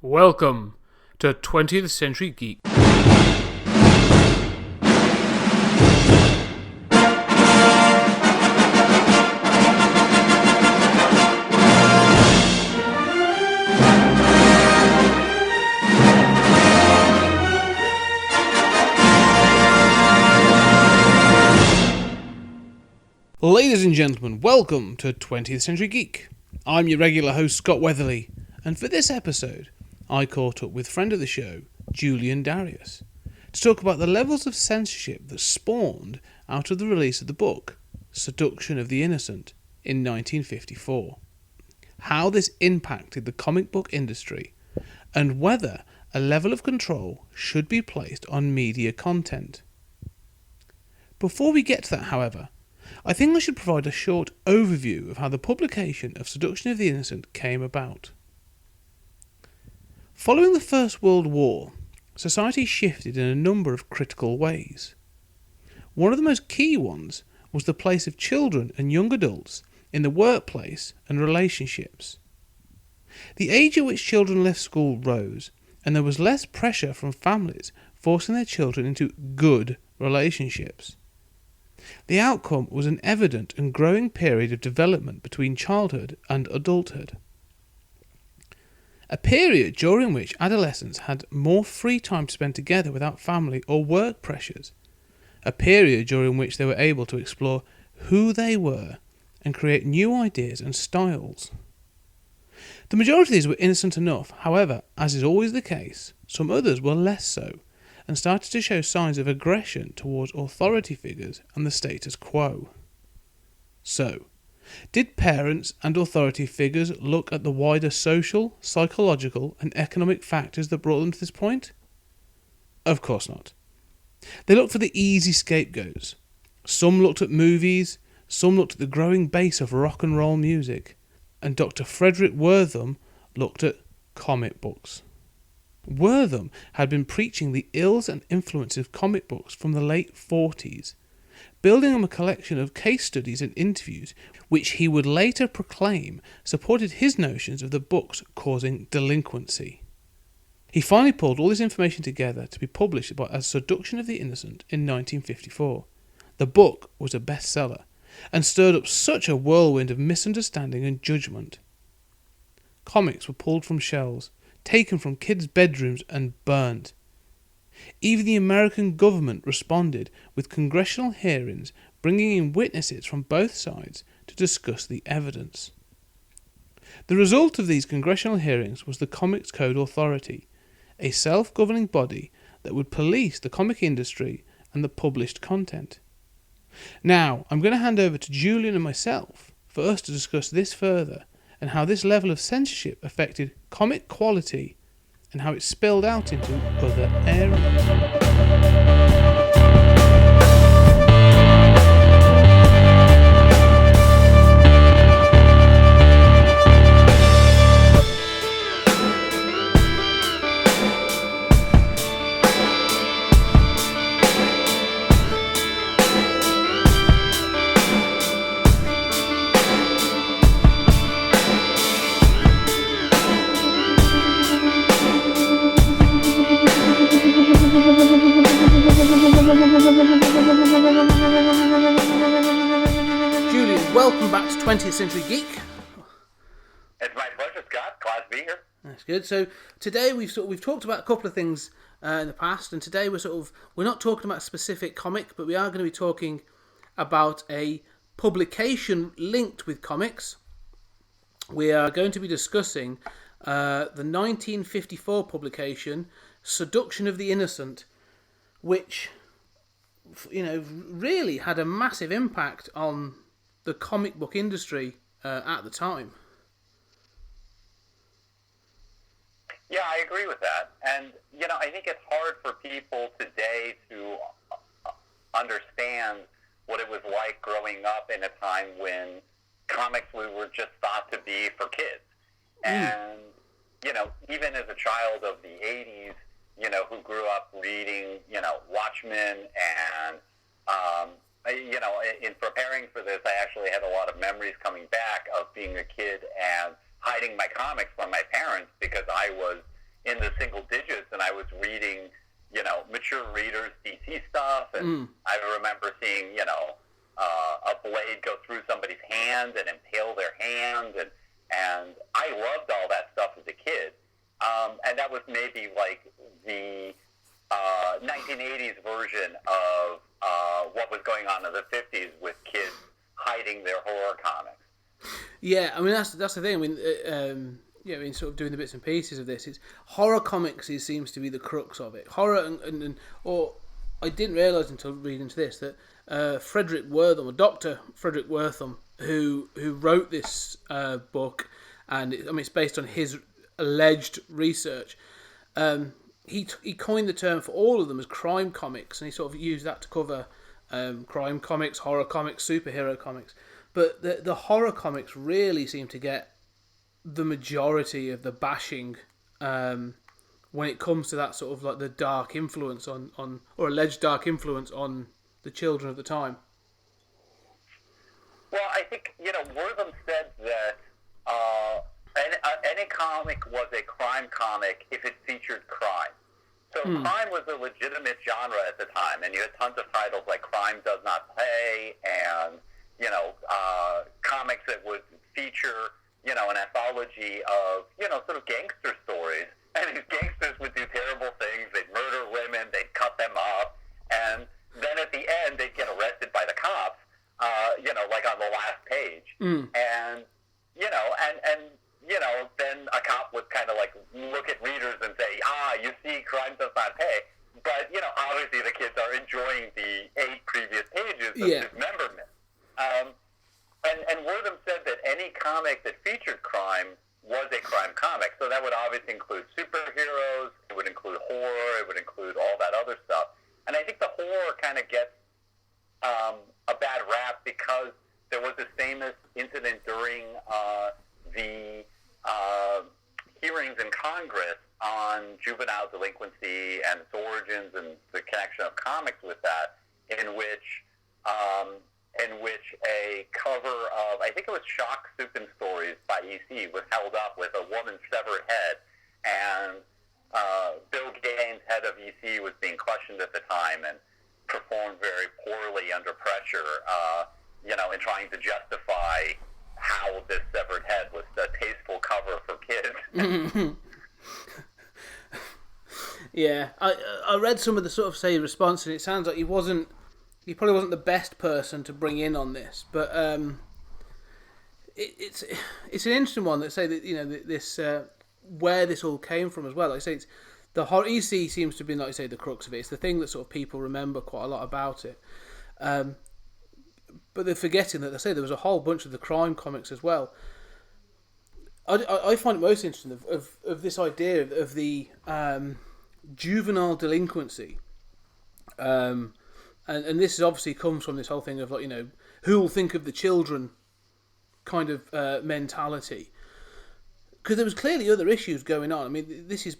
Welcome to 20th Century Geek. Ladies and gentlemen, welcome to 20th Century Geek. I'm your regular host, Scott Weatherly, and for this episode, I caught up with friend of the show, Julian Darius, to talk about the levels of censorship that spawned out of the release of the book, Seduction of the Innocent, in 1954, how this impacted the comic book industry, and whether a level of control should be placed on media content. Before we get to that, however, I think I should provide a short overview of how the publication of Seduction of the Innocent came about. Following the First World War, society shifted in a number of critical ways. One of the most key ones was the place of children and young adults in the workplace and relationships. The age at which children left school rose, and there was less pressure from families forcing their children into good relationships. The outcome was an evident and growing period of development between childhood and adulthood. A period during which adolescents had more free time to spend together without family or work pressures. A period during which they were able to explore who they were and create new ideas and styles. The majority of these were innocent enough, however, as is always the case, some others were less so, and started to show signs of aggression towards authority figures and the status quo. So, did parents and authority figures look at the wider social, psychological and economic factors that brought them to this point? Of course not. They looked for the easy scapegoats. Some looked at movies, some looked at the growing base of rock and roll music, and Dr. Frederick Wortham looked at comic books. Wortham had been preaching the ills and influences of comic books from the late 40s, building on a collection of case studies and interviews which he would later proclaim supported his notions of the books causing delinquency. He finally pulled all this information together to be published as Seduction of the Innocent in 1954. The book was a bestseller and stirred up such a whirlwind of misunderstanding and judgment. Comics were pulled from shelves, taken from kids' bedrooms and burned. Even the American government responded with congressional hearings bringing in witnesses from both sides to discuss the evidence. The result of these congressional hearings was the Comics Code Authority, a self-governing body that would police the comic industry and the published content. Now, I'm going to hand over to Julian and myself for us to discuss this further and how this level of censorship affected comic quality and how it spilled out into other areas. Julian, welcome back to 20th Century Geek. It's my pleasure, Scott. Glad to be here. That's good. So today we've talked about a couple of things in the past, and today we're not talking about a specific comic, but we are going to be talking about a publication linked with comics. We are going to be discussing the 1954 publication Seduction of the Innocent, which really had a massive impact on the comic book industry at the time. Yeah, I agree with that. And, I think it's hard for people today to understand what it was like growing up in a time when comics were just thought to be for kids. And, even as a child of the 80s, who grew up reading, Watchmen and, in preparing for this, I actually had a lot of memories coming back of being a kid and hiding my comics from my parents because I was in the single digits, and I was reading, mature readers DC stuff, and I remember seeing, a blade go through somebody's hand and impale their hand, and I loved all that stuff as a kid. And that was maybe like the 1980s version of what was going on in the 50s with kids hiding their horror comics. Yeah, I mean that's the thing. I mean, sort of doing the bits and pieces of this, it's horror comics seems to be the crux of it. Horror or I didn't realise until reading into this that Frederick Wortham, or Dr. Frederick Wortham, who wrote this book, and it's based on his alleged research. He coined the term for all of them as crime comics, and he sort of used that to cover crime comics, horror comics, superhero comics. But the horror comics really seem to get the majority of the bashing when it comes to that sort of like the dark influence on or alleged dark influence on the children of the time. Well, I think, Wortham said that any comic was a crime comic if it featured crime. So crime was a legitimate genre at the time, and you had tons of titles like Crime Does Not Pay, and, comics that would feature, an anthology of, sort of gangster stories. And these gangsters would do terrible things. They'd murder women, they'd cut them up, and then at the end they'd get arrested by the cops, like on the last page. And, then a cop would kind of like look at readers and say, you see, crime does not pay. But, obviously the kids are enjoying the 8 previous pages of dismemberment. And Wortham said that any comic that featured crime was a crime comic. So that would obviously include superheroes, it would include horror, it would include all that other stuff. And I think the horror kind of gets a bad rap because there was this famous incident during the hearings in Congress on juvenile delinquency and its origins and the connection of comics with that, in which a cover of, I think it was Shock Soup and Stories by EC, was held up with a woman's severed head, and Bill Gaines, head of EC, was being questioned at the time and performed very poorly under pressure, in trying to justify how this severed head was a tasteful cover for kids. Yeah, I read some of the sort of response, and it sounds like he probably wasn't the best person to bring in on this, but it's an interesting one that say that this where this all came from as well. Like I say, it's the horror EC seems to be, like I say, the crux of it. It's the thing that sort of people remember quite a lot about it. But they're forgetting that they say there was a whole bunch of the crime comics as well. I find it most interesting of this idea of the juvenile delinquency, and this is obviously comes from this whole thing of who will think of the children kind of mentality, because there was clearly other issues going on. I mean, this is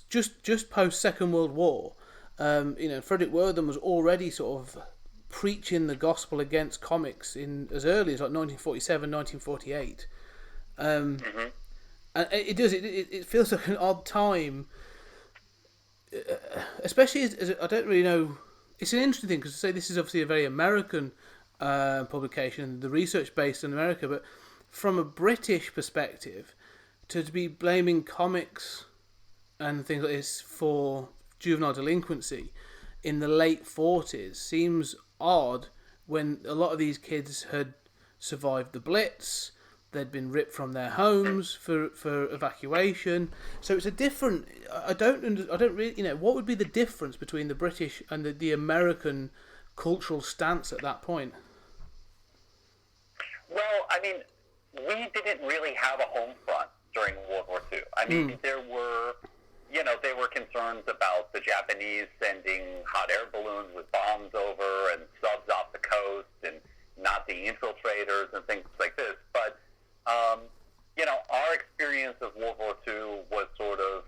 just post Second World War. Frederick Wortham was already sort of preaching the gospel against comics in as early as like 1947, 1948. And it feels like an odd time, especially as I don't really know. It's an interesting thing because, say, this is obviously a very American publication, the research based in America, but from a British perspective, to be blaming comics and things like this for juvenile delinquency in the late 40s seems odd, when a lot of these kids had survived the Blitz. They'd been ripped from their homes for evacuation. So it's a different. I don't really. What would be the difference between the British and the American cultural stance at that point? Well, I mean, we didn't really have a home front during World War II. I mean, there were, there were concerns about the Japanese sending hot air balloons with bombs over and subs off the coast and Nazi infiltrators and things like this. But our experience of World War II was sort of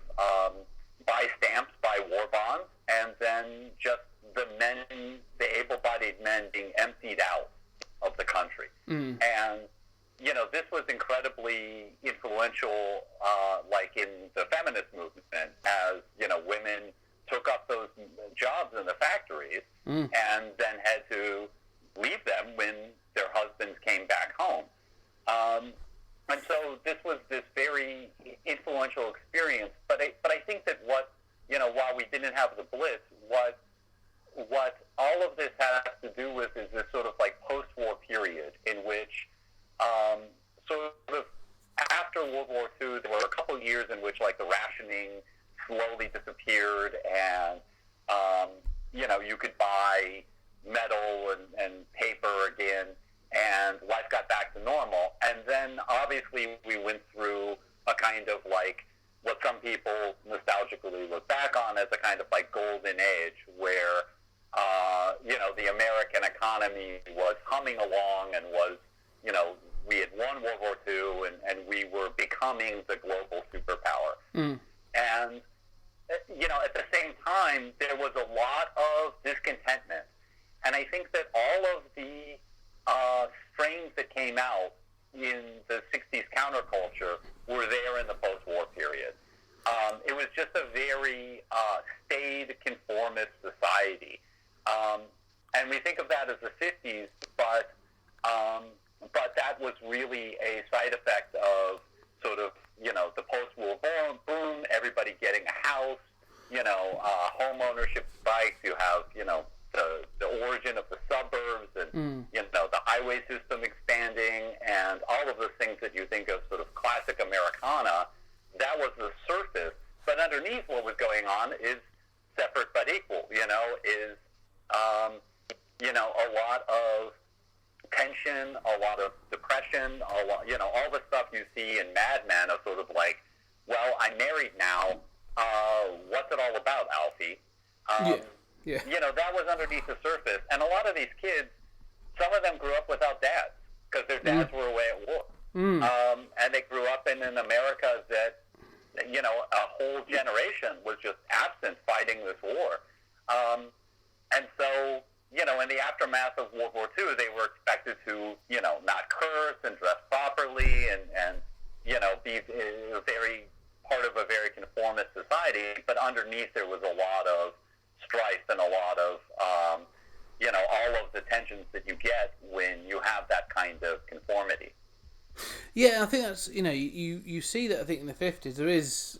buy stamps, buy war bonds, and then just the able-bodied men being emptied out of the country. And, this was incredibly influential, like in the feminist movement. have the Blitz, what all of this has to do with is this sort of like post-war period in which sort of after World War II, there were a couple years in which like the rationing slowly disappeared, and you could buy metal and paper again, and life got back to normal. And then obviously we went through a kind of like what some people nostalgically look back on as a kind of like golden age where the American economy was humming along and was, we had won World War II and we were becoming the global superpower. And, at the same time, there was a lot of discontentment. And I think that all of the strains that came out in the 60s counterculture were there in the post-war period. It was just a very staid, conformist society. And we think of that as the 50s, but that was really a side effect of sort of, the post-war boom, everybody getting a house, home ownership spikes, you have, the origin of the suburbs and, the highway system expanding and all of the things that you think of sort of classic Americana. That was the surface. But underneath what was going on is separate but equal, is, a lot of tension, a lot of depression, all the stuff you see in Mad Men of sort of like, well, I'm married now. What's it all about, Alfie? Yeah. That was underneath the surface. And a lot of these kids, some of them grew up without dads because their dads were away at war. And they grew up in an America that, a whole generation was just absent fighting this war. And so, in the aftermath of World War II, they were expected to, not curse and dress properly and be very part of a very conformist society. But underneath there was a lot of strife and a lot of, all of the tensions that you get when you have that kind of conformity. Yeah, I think that's, you see that, I think, in the 50s, there is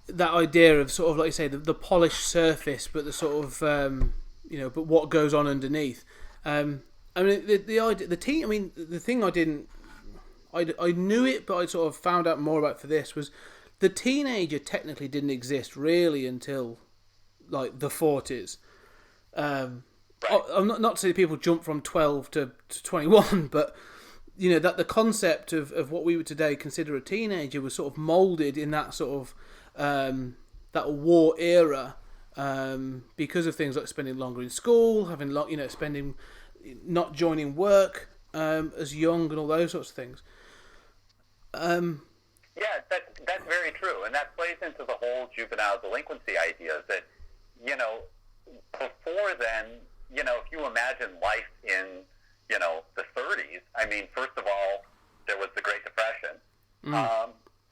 that idea of sort of, like you say, the polished surface, but the sort of, but what goes on underneath. I mean, the idea, the thing I knew it, but I sort of found out more about for this was the teenager technically didn't exist really until, like, the 40s. I'm not saying people jump from 12 to 21, but that the concept of what we would today consider a teenager was sort of molded in that sort of that war era because of things like spending longer in school, having spending, not joining work as young, and all those sorts of things. Yeah, that's very true, and that plays into the whole juvenile delinquency idea that before then. If you imagine life in, the 30s, I mean, first of all, there was the Great Depression.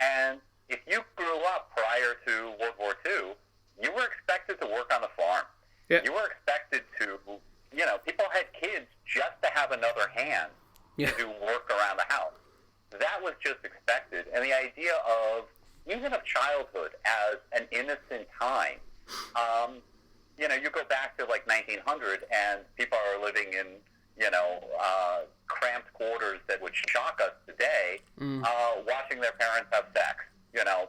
And if you grew up prior to World War II, you were expected to work on the farm. Yeah. You were expected to, people had kids just to have another hand to do work around the house. That was just expected. And the idea of, even of childhood as an innocent time, you go back to like 1900 and people are living in, cramped quarters that would shock us today, watching their parents have sex.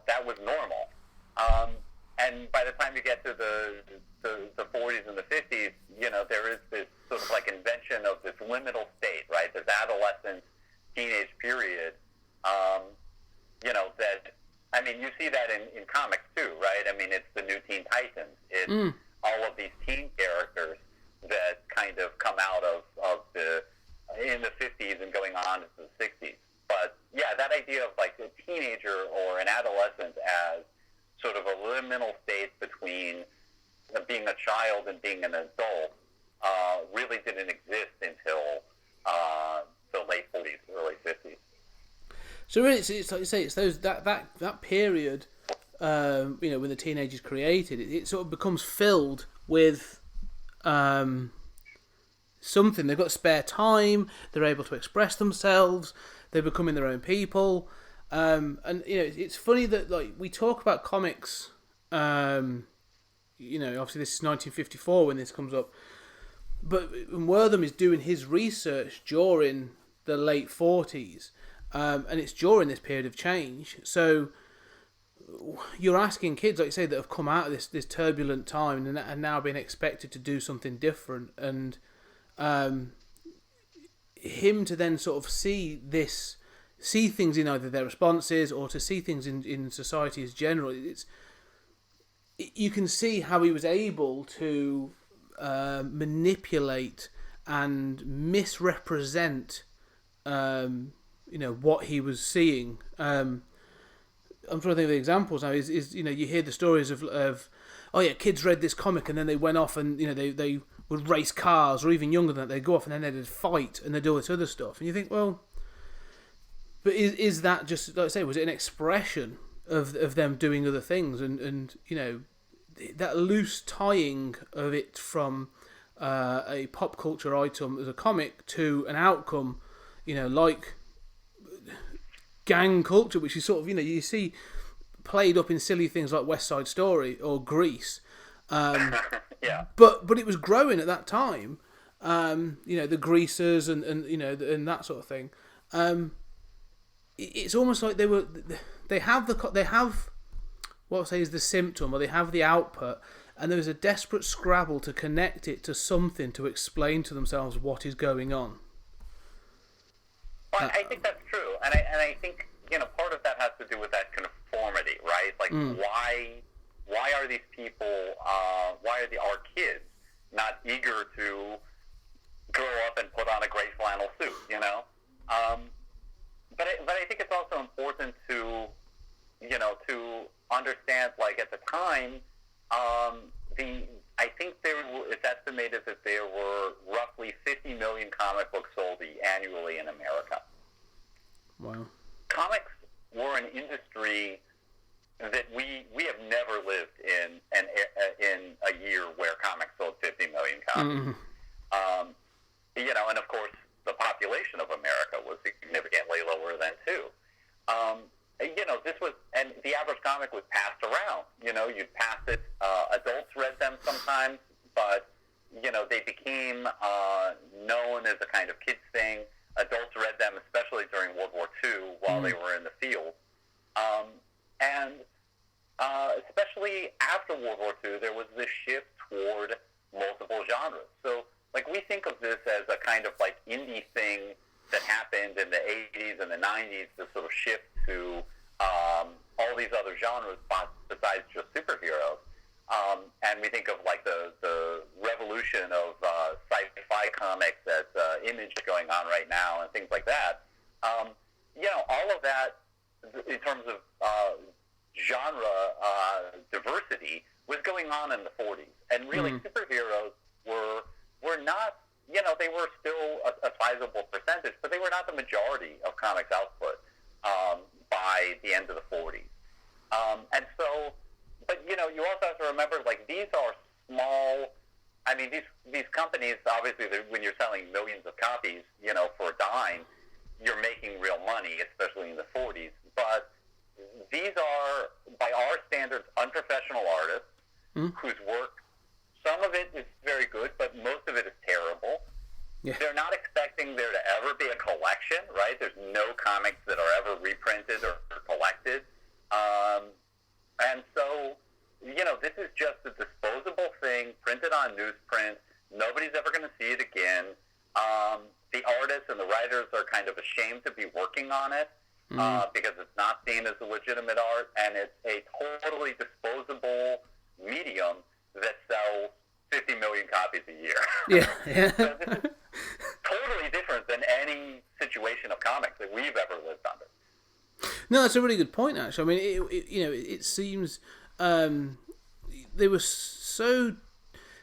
That was normal. And by the time you get to the 40s and the 50s, there is this sort of like invention of this liminal state, right? This adolescent, teenage period, that, I mean, you see that in comics too, right? I mean, it's the new Teen Titans. It's all of these teen characters that kind of come out of in the 50s and going on into the 60s. But yeah, that idea of like a teenager or an adolescent as sort of a liminal state between being a child and being an adult really didn't exist until the late 40s, early 50s. So really, it's like you say, it's those that period, when the teenager's created, it sort of becomes filled with something. They've got spare time. They're able to express themselves. They're becoming their own people. And it's funny that, like, we talk about comics Obviously this is 1954 when this comes up, but Wortham is doing his research during the late 40s, and it's during this period of change. So you're asking kids, like you say, that have come out of this turbulent time and are now being expected to do something different, and him to then sort of see things in either their responses or to see things in society as general. You can see how he was able to manipulate and misrepresent what he was seeing. I'm trying to think of the examples now. Is you hear the stories of kids read this comic and then they went off and they would race cars, or even younger than that, they'd go off and then they'd fight and they'd do all this other stuff. And you think, well, but is that just, like I say, was it an expression of them doing other things, and that loose tying of it from a pop culture item as a comic to an outcome, like gang culture, which is sort of you see played up in silly things like West Side Story or Grease, yeah. But it was growing at that time, the Greasers and that sort of thing. It's almost like they have what I'll say is the symptom, or they have the output, and there was a desperate scrabble to connect it to something to explain to themselves what is going on. Well, I think that's true, and I think part of that has to do with that conformity, right? Like why are these people, why are our kids not eager to grow up and put on a gray flannel suit? But I think it's also important to understand, like, at the time, I think it's estimated that there were roughly 50 million comic books sold annually in America. Wow. Comics were an industry that we have never lived in a year where comics sold 50 million copies. And of course, the population of America was significantly lower then too. This was, and the average comic was passed around. You'd pass it. Adults read them sometimes, but they became known as a kind of kids thing. Adults read them, especially during World War II, while they were in the field, and especially after World War II, there was this shift toward multiple genres. So, like, we think of this as a kind of like indie thing that happened in the 80s and the 90s to sort of shift to all these other genres besides just superheroes. And we think of like the revolution of sci-fi comics as Image going on right now and things like that. All of that in terms of genre diversity was going on in the 40s. And really superheroes were not, they were still a sizable percentage, but they were not the majority of comics output by the end of the 40s. And so, but you also have to remember, like, these are small. I mean, these companies, obviously, when you're selling millions of copies, for a dime, you're making real money, especially in the 40s. But these are, by our standards, unprofessional artists whose work, some of it is very good, but most of it is terrible. Yeah. They're not expecting there to ever be a collection, right? There's no comics that are ever reprinted or collected. And so, this is just a disposable thing printed on newsprint. Nobody's ever going to see it again. The artists and the writers are kind of ashamed to be working on it because it's not seen as a legitimate art, and it's a totally disposable medium that sells 50 million copies a year. Yeah. So this is totally different than any situation of comics that we've ever lived under. No, that's a really good point, actually. I mean, it seems they were so,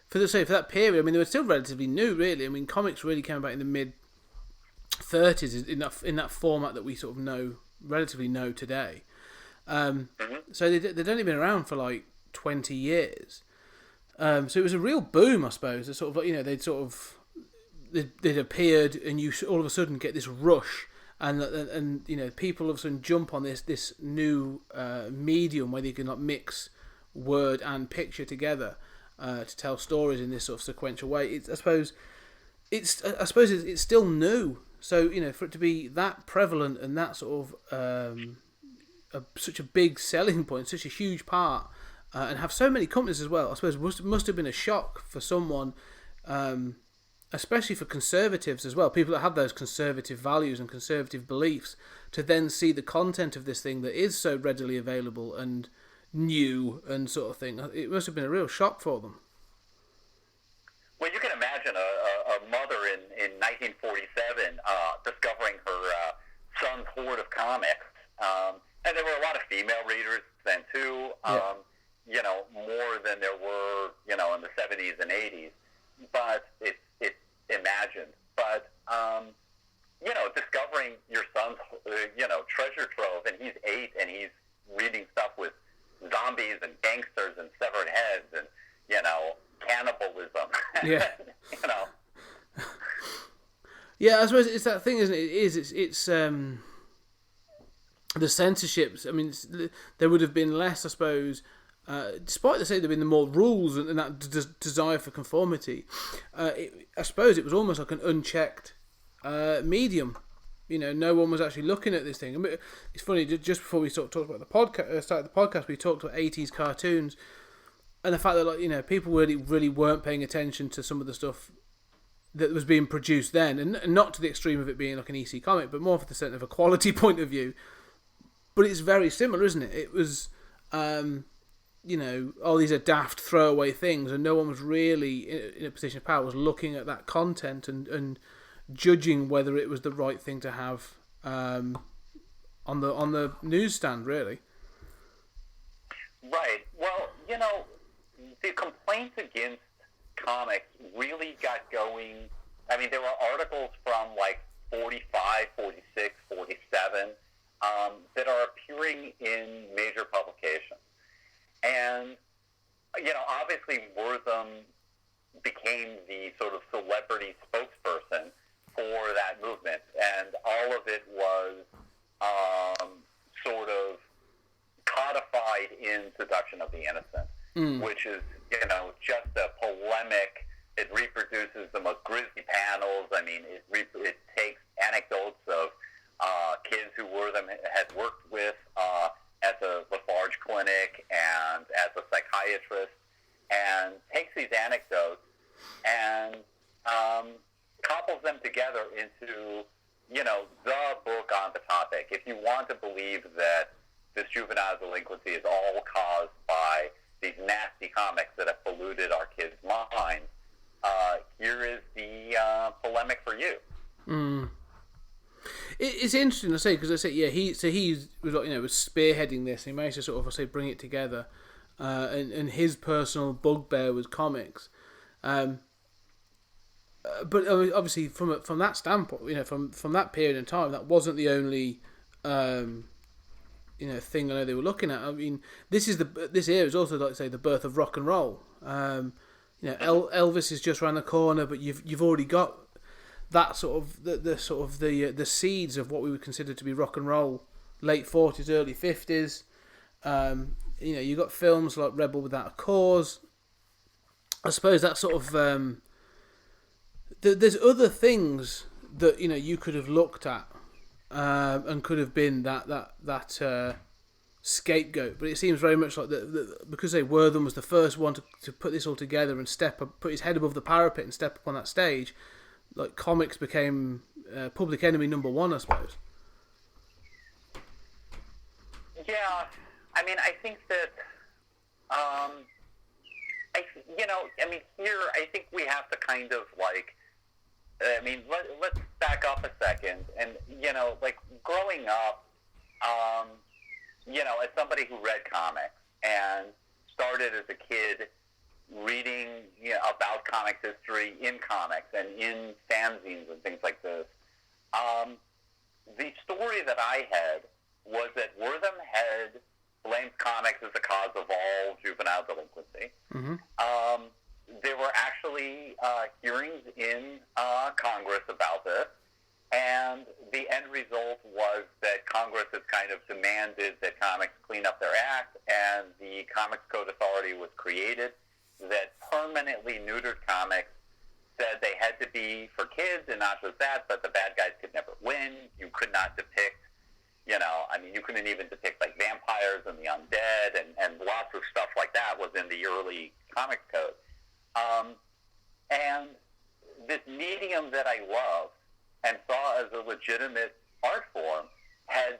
for that period. I mean, they were still relatively new, really. I mean, comics really came about in the mid 30s in that format that we sort of relatively know today. So they'd only been around for like 20 years. So it was a real boom, I suppose. It's sort of like, they'd appeared, and you all of a sudden get this rush. And people all of a sudden jump on this new medium where you can like mix word and picture together to tell stories in this sort of sequential way. I suppose it's still new. So for it to be that prevalent and that sort of such a big selling point, such a huge part, and have so many companies as well, I suppose must have been a shock for someone. Especially for conservatives as well, people that have those conservative values and conservative beliefs, to then see the content of this thing that is so readily available and new and sort of thing. It must have been a real shock for them. Well, you can imagine a mother in 1947 discovering her son's hoard of comics. And there were a lot of female readers then, too, more than there were, in the 70s and 80s. But it's imagined. But, discovering your son's, treasure trove, and he's 8, and he's reading stuff with zombies and gangsters and severed heads and, cannibalism. Yeah. Yeah, I suppose it's that thing, isn't it? It's the censorships. I mean, there would have been less, I suppose. Despite the say there have been more rules and that desire for conformity, I suppose it was almost like an unchecked medium. No one was actually looking at this thing. I mean, it's funny. Just before we talked about the podcast, started the podcast, we talked about 80s cartoons and the fact that people really weren't paying attention to some of the stuff that was being produced then, and not to the extreme of it being like an EC comic, but more for the sense of a quality point of view. But it's very similar, isn't it? It was. These are daft throwaway things, and no one was really in a position of power, was looking at that content and judging whether it was the right thing to have on the newsstand, really. Right. Well, the complaints against comics really got going. I mean, there were articles from like 45, 46, 47 that are appearing in major publications. And, obviously Wortham became the sort of celebrity spokesperson for that movement. And all of it was sort of codified in Seduction of the Innocent, which is, just a polemic. It reproduces the most grisly panels. I mean, it takes anecdotes of kids who Wortham had worked with at the Lafarge Clinic and as a psychiatrist, and takes these anecdotes and couples them together into, the book on the topic. If you want to believe that this juvenile delinquency is all caused by these nasty comics that have polluted our kids' minds, here is the polemic for you. Mm. It's interesting to say, because I say, he was was spearheading this. He managed to sort of bring it together, and his personal bugbear was comics. But obviously, from that standpoint, from that period in time, that wasn't the only thing I know they were looking at. I mean, this era is also, like say, the birth of rock and roll. Elvis is just around the corner, but you've already got that sort of the seeds of what we would consider to be rock and roll, late 40s, early 50s. You got films like Rebel Without a Cause. I suppose that sort of there's other things that you could have looked at and could have been that scapegoat, but it seems very much like because Wortham was the first one to put this all together and put his head above the parapet and step up on that stage. Like comics became public enemy number one, I suppose. Yeah, I mean, I think that, here I think we have to kind of let's back up a second, and growing up, as somebody who read comics and started as a kid reading about comics history in comics and in fanzines and things like this, the story that I had was that Wortham had blamed comics as the cause of all juvenile delinquency. Mm-hmm. There were actually hearings in Congress about this, and the end result was that Congress has kind of demanded that comics clean up their act, and the Comics Code Authority Party was created that permanently neutered comics, said they had to be for kids, and not just that, but the bad guys could never win. You could not depict, you couldn't even depict like vampires and the undead, and lots of stuff like that was in the early comic code. And this medium that I loved and saw as a legitimate art form had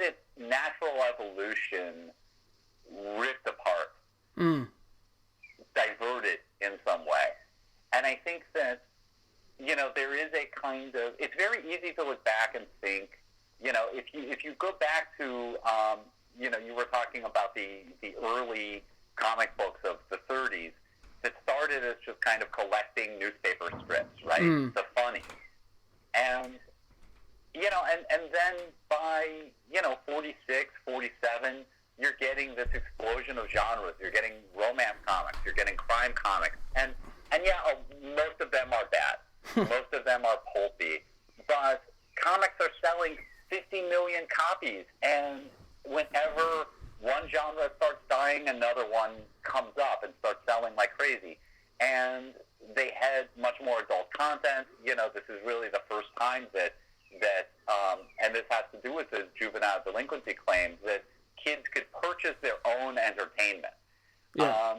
its natural evolution ripped apart, diverted in some way. And I think that, there is a kind of, it's very easy to look back and think, if you go back to, you were talking about the early comic books of the 30s that started as just kind of collecting newspaper strips, right? The funny. And, and then by, 46, 47, you're getting this explosion of genres. You're getting romance comics. You're getting crime comics. And yeah, most of them are bad. Most of them are pulpy. But comics are selling 50 million copies. And whenever one genre starts dying, another one comes up and starts selling like crazy. And they had much more adult content. This is really the first time that and this has to do with the juvenile delinquency claims, that kids could purchase their own entertainment. Yeah.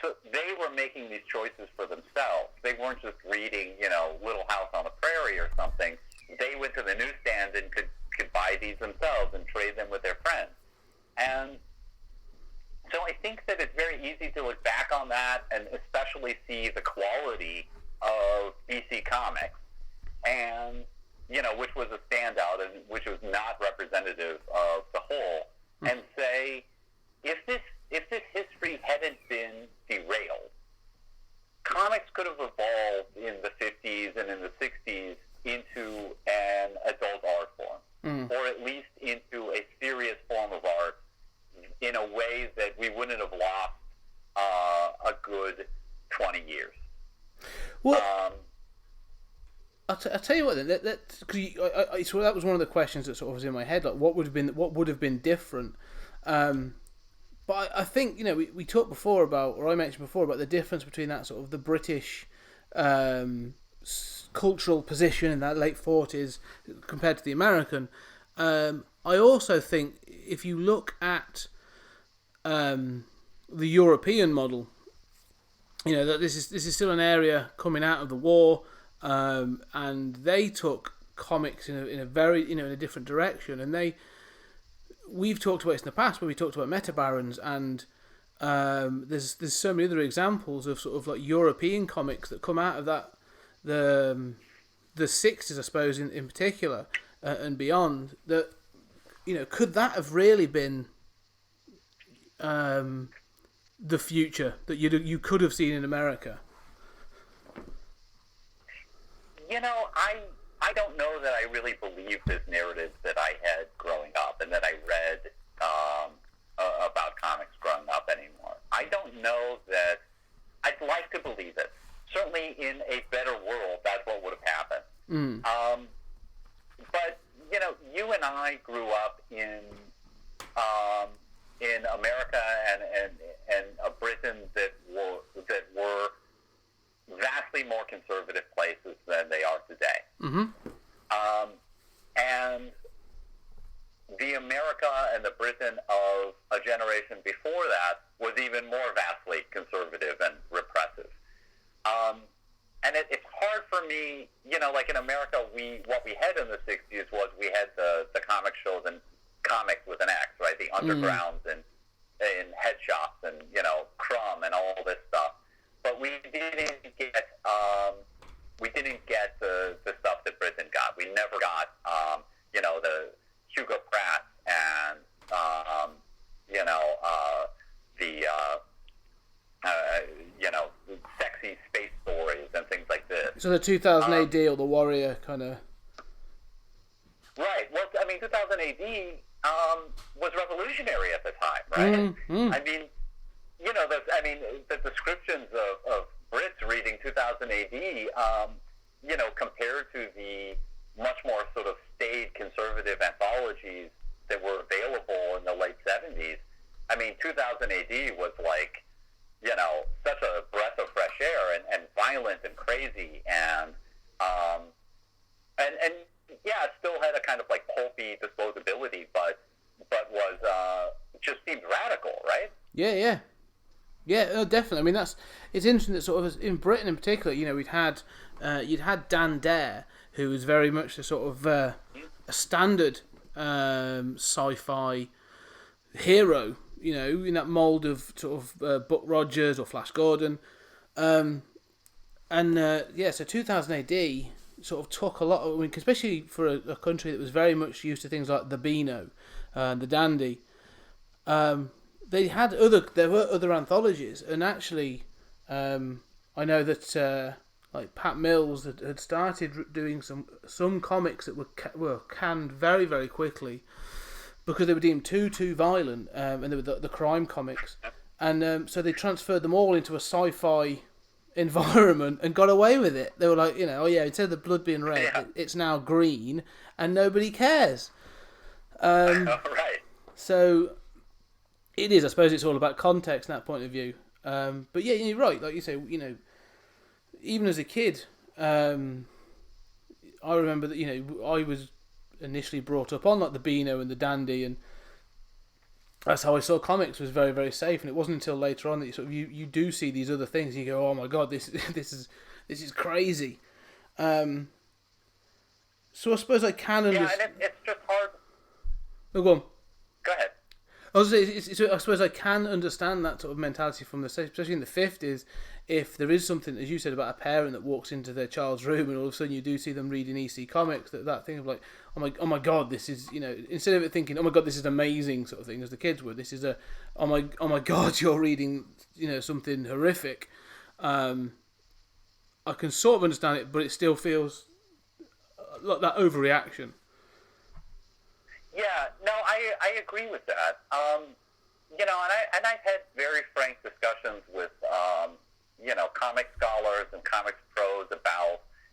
So they were making these choices for themselves. They weren't just reading, Little House on the Prairie or something. They went to the newsstand and could buy these themselves and trade them with their friends. And so I think that it's very easy to look back on that and especially see the quality of DC Comics, and which was a standout and which was not representative of the whole, and say, if this history hadn't been derailed, comics could have evolved in the 50s and in the 60s into an adult art form, or at least into a serious form of art in a way that we wouldn't have lost a good 20 years. Well, I'll tell you what then. So that was one of the questions that sort of was in my head. Like, what would have been different? But I think we talked before about, or I mentioned before about the difference between that sort of the British cultural position in that late 40s compared to the American. I also think if you look at the European model, that this is still an area coming out of the war, and they took comics in a very in a different direction, and we've talked about this in the past, where we talked about meta barons, and there's so many other examples of sort of like European comics that come out of that the 60s, I suppose, in particular, and beyond, that could that have really been the future that you could have seen in America? I don't know that I really believe this narrative that I had growing up and that I read about comics growing up anymore. I don't know that I'd like to believe it. Certainly in a better world, that's what would have happened. But, you and I grew up in America and a Britain that were vastly more conservative places than they are today. And the America and the Britain of a generation before that was even more vastly conservative and repressive. And it's hard for me, like in America, what we had in the 60s was we had the comic shows and comics with an X, right? The undergrounds and head shops and, Crumb and all this stuff. But we didn't get the stuff that Britain got. We never got, the Hugo Pratt and, sexy space stories and things like this. So the 2000 AD or the Warrior kind of... Right. Well, 2000 AD was revolutionary at the time, right? The descriptions of Brits reading 2000 AD, compared to the much more sort of staid conservative anthologies that were available in the late 70s, 2000 2000 AD was like, such a breath of fresh air and violent and crazy and yeah, it still had a kind of like pulpy disposability, but was just seemed radical, right? Yeah, definitely. I mean, it's interesting that sort of in Britain in particular, you'd had Dan Dare, who was very much a sort of a standard sci-fi hero, in that mould of sort of Buck Rogers or Flash Gordon, so 2000 AD sort of took a lot of, especially for a country that was very much used to things like the Beano, the Dandy. There were other anthologies, and actually, I know that like Pat Mills had started doing some comics that were canned very, very quickly because they were deemed too violent, and they were the crime comics, and so they transferred them all into a sci-fi environment and got away with it. They were like, instead of the blood being red, it's now green, and nobody cares. Right. So it is. I suppose it's all about context in that point of view. But yeah, you're right. Like you say, even as a kid, I remember that I was initially brought up on like the Beano and the Dandy, and that's how I saw comics was very, very safe. And it wasn't until later on that you do see these other things and you go, oh my god, this is crazy. So I suppose I can understand. Yeah, and it's just hard. Oh, go on. Go ahead. I suppose I can understand that sort of mentality from especially in the 50s, if there is something, as you said, about a parent that walks into their child's room and all of a sudden you do see them reading EC Comics, that thing of like, oh my god, this is, instead of it thinking, oh my god, this is amazing sort of thing, as the kids would, this is oh my god, you're reading, something horrific. I can sort of understand it, but it still feels like that overreaction. Yeah, no, I agree with that. And I've had very frank discussions with, comic scholars and comics pros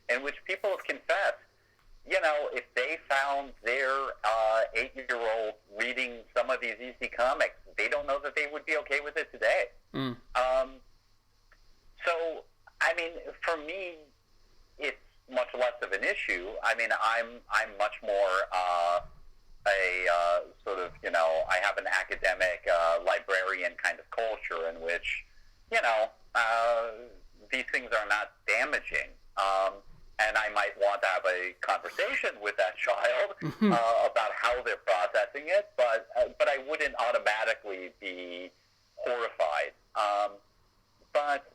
in which people have confessed, if they found their 8-year-old reading some of these EC comics, they don't know that they would be okay with it today. Mm. So, I mean, for me, it's much less of an issue. I mean, I'm much more I have an academic librarian kind of culture in which, these things are not damaging. And I might want to have a conversation with that child about how they're processing it, but I wouldn't automatically be horrified. But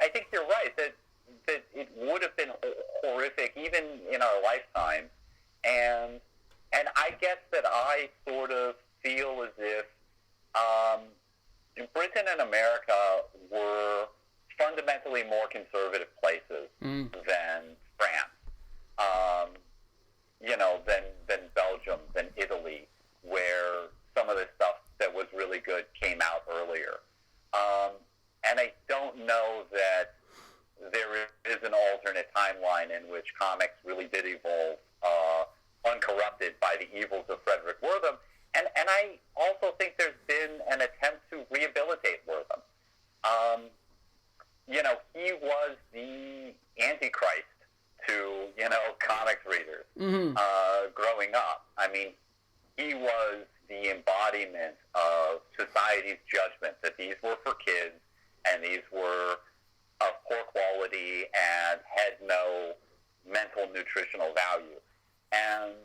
I think you're right that it would have been horrific even in our lifetime, and I guess that I sort of feel as if Britain and America were fundamentally more conservative places than France, than Belgium, than Italy, where some of the stuff that was really good came out earlier. And I don't know that there is an alternate timeline in which comics really did evolve uncorrupted by the evils of Frederick Wortham. And I also think there's been an attempt to rehabilitate Wortham. He was the antichrist to, comics readers growing up. I mean, he was the embodiment of society's judgment that these were for kids and these were of poor quality and had no mental nutritional value. And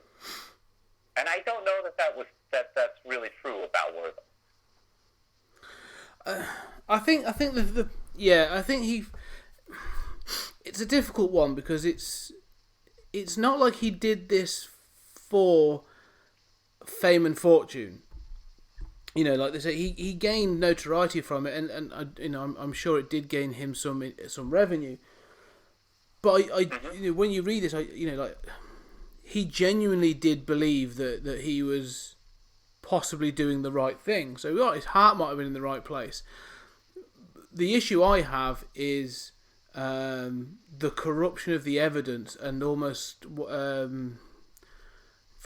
I don't know that's really true about Wortham. I think it's a difficult one because it's not like he did this for fame and fortune. Like they say, he gained notoriety from it, and I'm sure it did gain him some revenue. But when you read this, he genuinely did believe that he was possibly doing the right thing. So his heart might have been in the right place. The issue I have is the corruption of the evidence and almost, for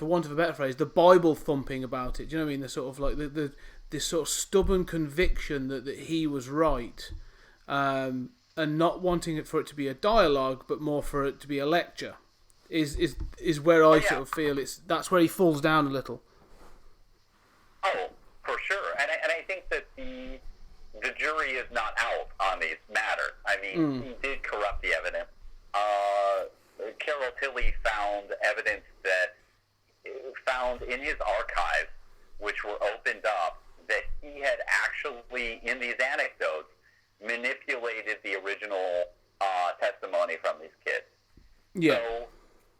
want of a better phrase, the Bible thumping about it. Do you know what I mean? The sort of like the this sort of stubborn conviction that he was right, and not wanting it for it to be a dialogue, but more for it to be a lecture, is where I sort of feel that's where he falls down a little. Oh, for sure, and I think that the jury is not out on these matters. I mean, he did corrupt the evidence. Carol Tilly found evidence found in his archives, which were opened up, that he had actually, in these anecdotes, manipulated the original testimony from these kids. Yeah. So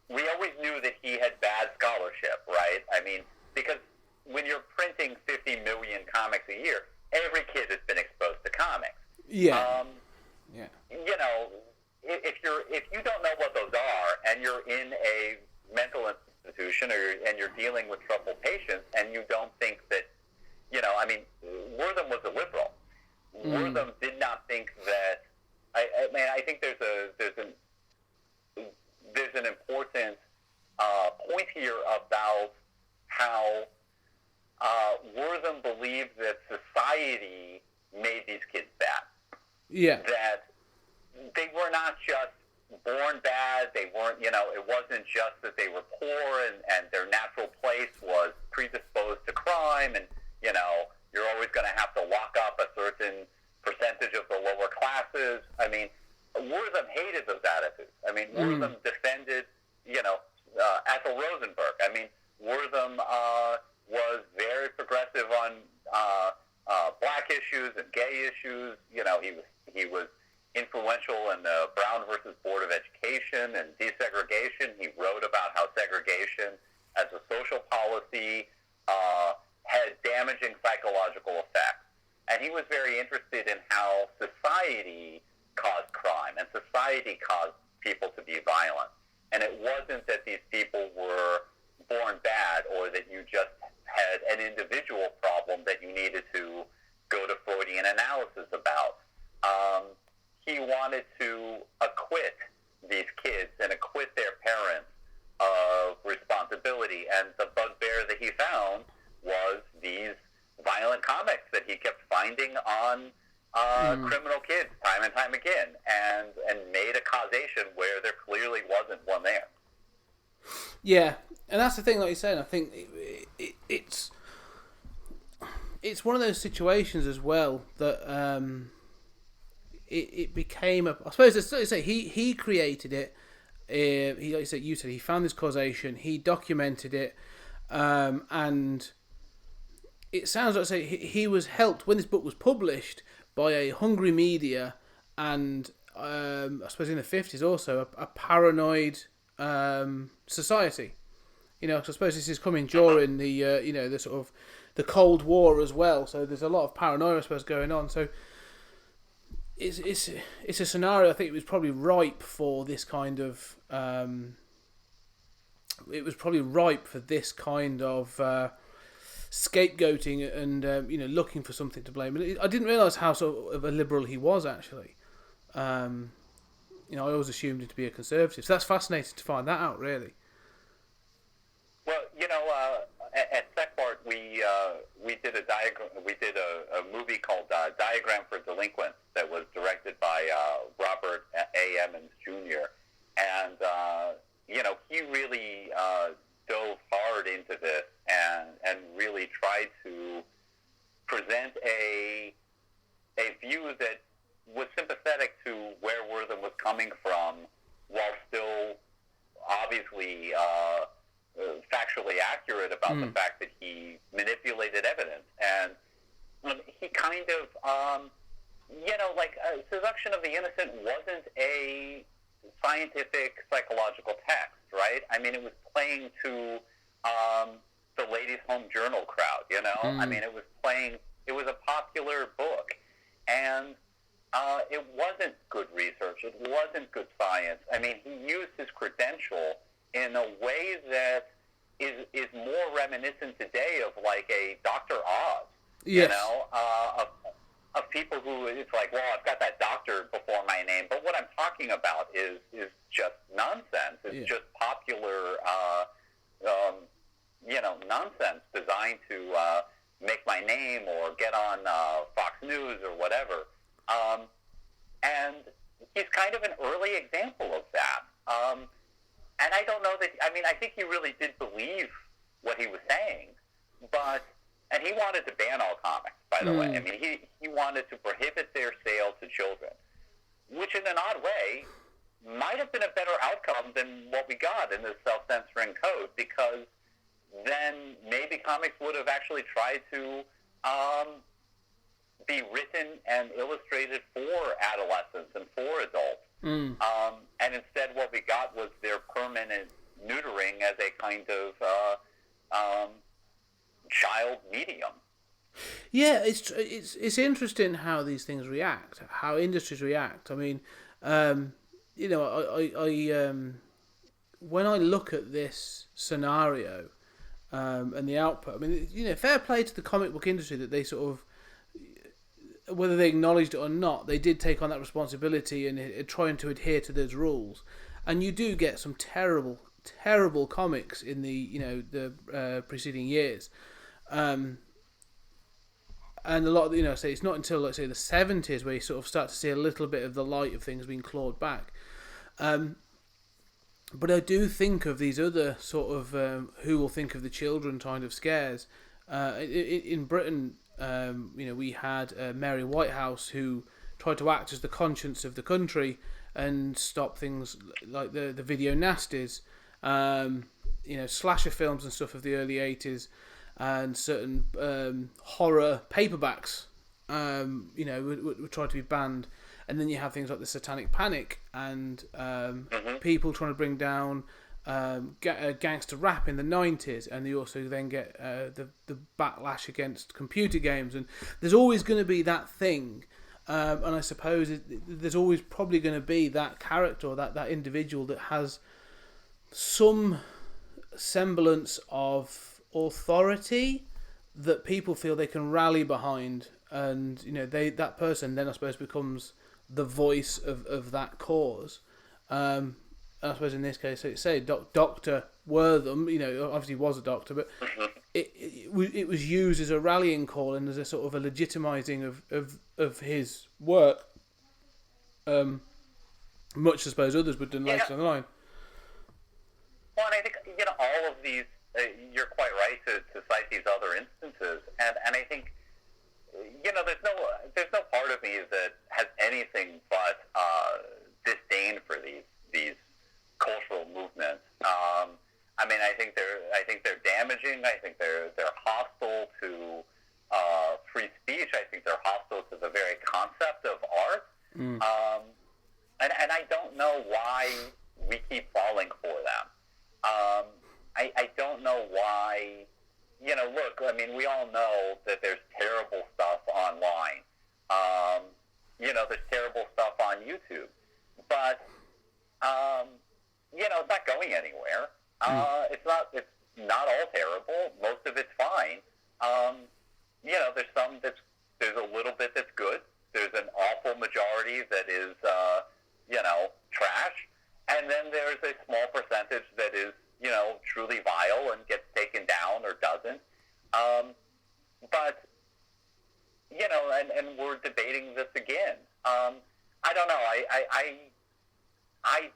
we always knew that he had bad scholarship, right? I mean, because when you're printing 50 million comics a year, every kid has been exposed to comics. Yeah. You know, if you don't know what those are, and you're in a mental institution, and you're dealing with troubled patients, and you don't think that, you know, I mean, Wortham was a liberal. Wortham did not think that. I think there's an important point here about how Wortham believed that society made these kids bad. Yeah. That they were not just born bad. They weren't, you know, it wasn't just that they were poor and their natural place was predisposed to crime, and, you know, you're always going to have to lock up a certain percentage of the lower classes. I mean, Wortham hated those attitudes. I mean, Wortham defended, you know, Ethel Rosenberg. I mean, Wortham was very progressive on black issues and gay issues. You know, he was influential in the Brown versus Board of Education and desegregation. He wrote about how segregation as a social policy had damaging psychological effects. And he was very interested in how society caused crime and society caused people to be violent. And it wasn't that these people were born bad or that you just had an individual problem that you needed to go to Freudian analysis about. He wanted to acquit these kids and acquit their parents of responsibility. And the bugbear that he found was these violent comics that he kept finding on criminal kids time and time again, and made a causation where there clearly wasn't one there. Yeah, and that's the thing, like you said, I think it's one of those situations as well that it became a. I suppose let's say he created it. He, like you said, he found this causation. He documented it, and it sounds like he was helped when this book was published by a hungry media, and I suppose in the 50s also a paranoid society. You know, 'cause I suppose this is coming during the you know, the sort of the Cold War as well. So there's a lot of paranoia, I suppose, going on. So it's a scenario I think it was probably ripe for this kind of scapegoating and you know, looking for something to blame. And I didn't realise how sort of a liberal he was actually. You know, I always assumed him to be a conservative. So that's fascinating to find that out, really. Well, you know, at Secbart we did a diagram. We did a movie called Diagram for Delinquents that was directed by Robert A. Emmons Jr. And you know, he really dove hard into this and really tried to present a view that was sympathetic to where Wortham was coming from, while still obviously factually accurate about the fact that he manipulated evidence. And he kind of, you know, like Seduction of the Innocent wasn't a scientific psychological text, right? I mean, it was playing to the Ladies' Home Journal crowd, you know? I mean, it was a popular book. And it wasn't good research. It wasn't good science. I mean, he used his credential in a way that is more reminiscent today of like a Dr. Oz, Yes. you know, of people who it's like, well, I've got that doctor before my name, but what I'm talking about is just nonsense. It's just popular, you know, nonsense designed to make my name or get on Fox News or whatever. And he's kind of an early example of that. And I don't know that, I mean, I think he really did believe what he was saying, and he wanted to ban all comics, by the way. I mean, he wanted to prohibit their sale to children, which in an odd way might have been a better outcome than what we got in this self-censoring code, because then maybe comics would have actually tried to be written and illustrated for adolescents and for adults. And instead what we got was their permanent neutering as a kind of child medium. Yeah, it's interesting how these things react, how industries react. I mean, you know, I when I look at this scenario and the output, I mean, you know, fair play to the comic book industry that they sort of, whether they acknowledged it or not, they did take on that responsibility and trying to adhere to those rules. And you do get some terrible, terrible comics in the preceding years. And a lot of, say it's not until, let's say, the 70s where you sort of start to see a little bit of the light of things being clawed back. But I do think of these other sort of who will think of the children kind of scares. In Britain, we had Mary Whitehouse, who tried to act as the conscience of the country and stop things like the video nasties, slasher films and stuff of the early 80s, and certain horror paperbacks, would try to be banned. And then you have things like the Satanic Panic and people trying to bring down gangster rap in the 90s, and they also then get the backlash against computer games. And there's always going to be that thing, and I suppose there's always probably going to be that character or that individual that has some semblance of authority that people feel they can rally behind, and that person then I suppose becomes the voice of that cause. I suppose in this case, say Dr. Wortham, obviously was a doctor, but it was used as a rallying call and as a sort of a legitimizing of his work, much I suppose others would do later down the line. Well, and I think all of these, you're quite right to cite these other instances, and I think there's no part of me that has anything but disdain for these cultural movements. I mean, I think they're damaging. I think they're hostile to free speech. I think they're hostile to the very concept of art. And I don't know why we keep falling for them. I don't know why. Look, I mean, we all know that there's terrible stuff online. There's terrible stuff on YouTube, but it's not going anywhere. It's not all terrible. Most of it's fine. There's a little bit that's good. There's an awful majority that is, trash. And then there's a small percentage that is, truly vile and gets taken down or doesn't. But, and we're debating this again. I don't know. I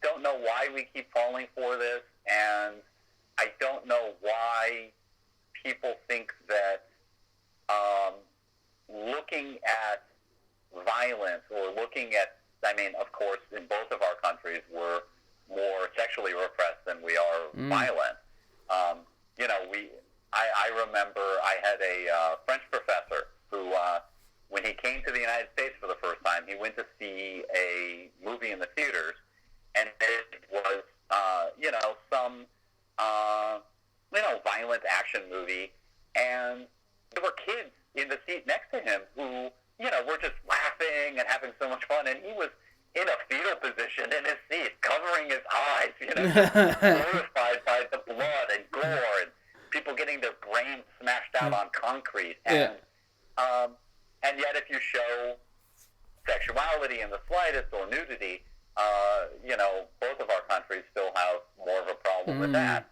don't know why we keep falling for this, and I don't know why people think that looking at violence or looking at, of course, in both of our countries, we're more sexually repressed than we are violent. I remember I had a French professor who, when he came to the United States for the first time, he went to see a movie in the theaters, and it was, some, violent action movie, and there were kids in the seat next to him who, were just laughing and having so much fun, and he was in a fetal position in his seat, covering his eyes, horrified by the blood and gore and people getting their brains smashed out on concrete. And yet if you show sexuality in the slightest or nudity, both of our countries still have more of a problem with that.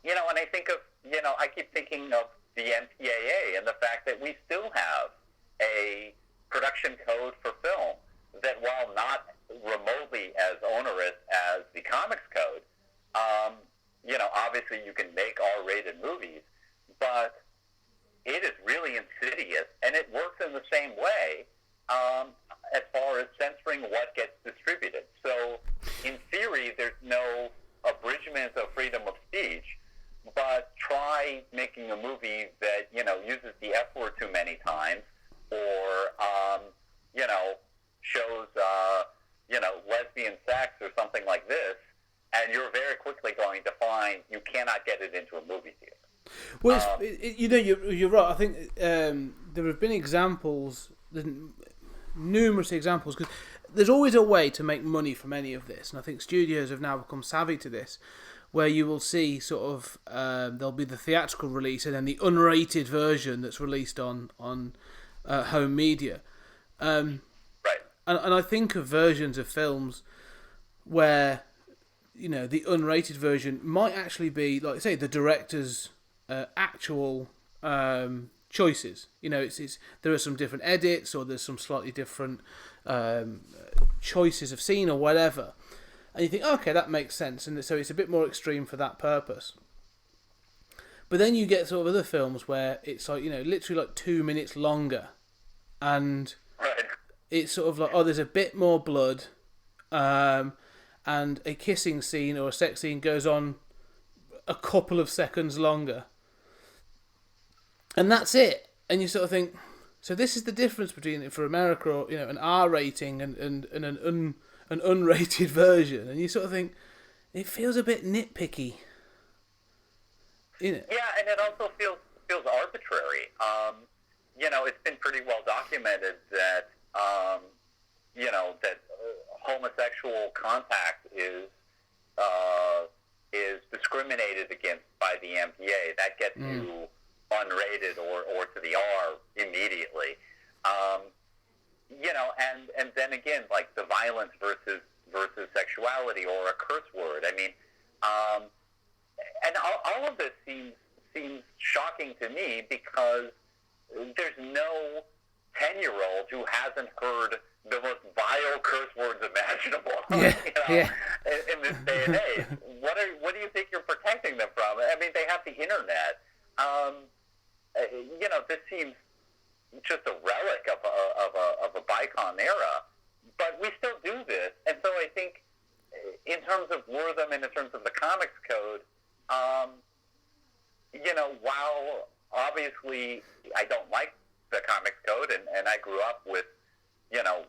And I think of, I keep thinking of the MPAA and the fact that we still have a production code for film that, while not remotely as onerous as the comics code, obviously you can make R-rated movies, but it is really insidious, and it works in the same way as far as censoring what gets distributed. So, in theory, there's no abridgment of freedom of speech, but try making a movie that, uses the F word too many times, or, shows, lesbian sex or something like this, and you're very quickly going to find you cannot get it into a movie theater. Well, you're right. I think there have been examples, numerous examples, because there's always a way to make money from any of this, and I think studios have now become savvy to this, where you will see sort of there'll be the theatrical release and then the unrated version that's released on home media. Right. And I think of versions of films where, the unrated version might actually be, like I say, the director's actual choices. It's there are some different edits, or there's some slightly different choices of scene or whatever. And you think, okay, that makes sense. And so it's a bit more extreme for that purpose. But then you get sort of other films where it's like, literally like 2 minutes longer. And Right. it's sort of like, oh, there's a bit more blood. And a kissing scene or a sex scene goes on a couple of seconds longer. And that's it. And you sort of think, so this is the difference between, for America, or, an R rating and an unrated version. And you sort of think, it feels a bit nitpicky. Yeah, and it also feels arbitrary. It's been pretty well documented that, that homosexual contact is discriminated against by the MPA. That gets you unrated or to the R immediately. And then again, like the violence versus sexuality or a curse word. I mean, and all of this seems shocking to me, because there's no 10-year-old who hasn't heard the most vile curse words imaginable. In this day and age. What do you think you're protecting them from? I mean, they have the internet. This seems just a relic of a bygone era, but we still do this. And so I think, in terms of Wortham and in terms of the comics code, while obviously I don't like the comics code, and I grew up with,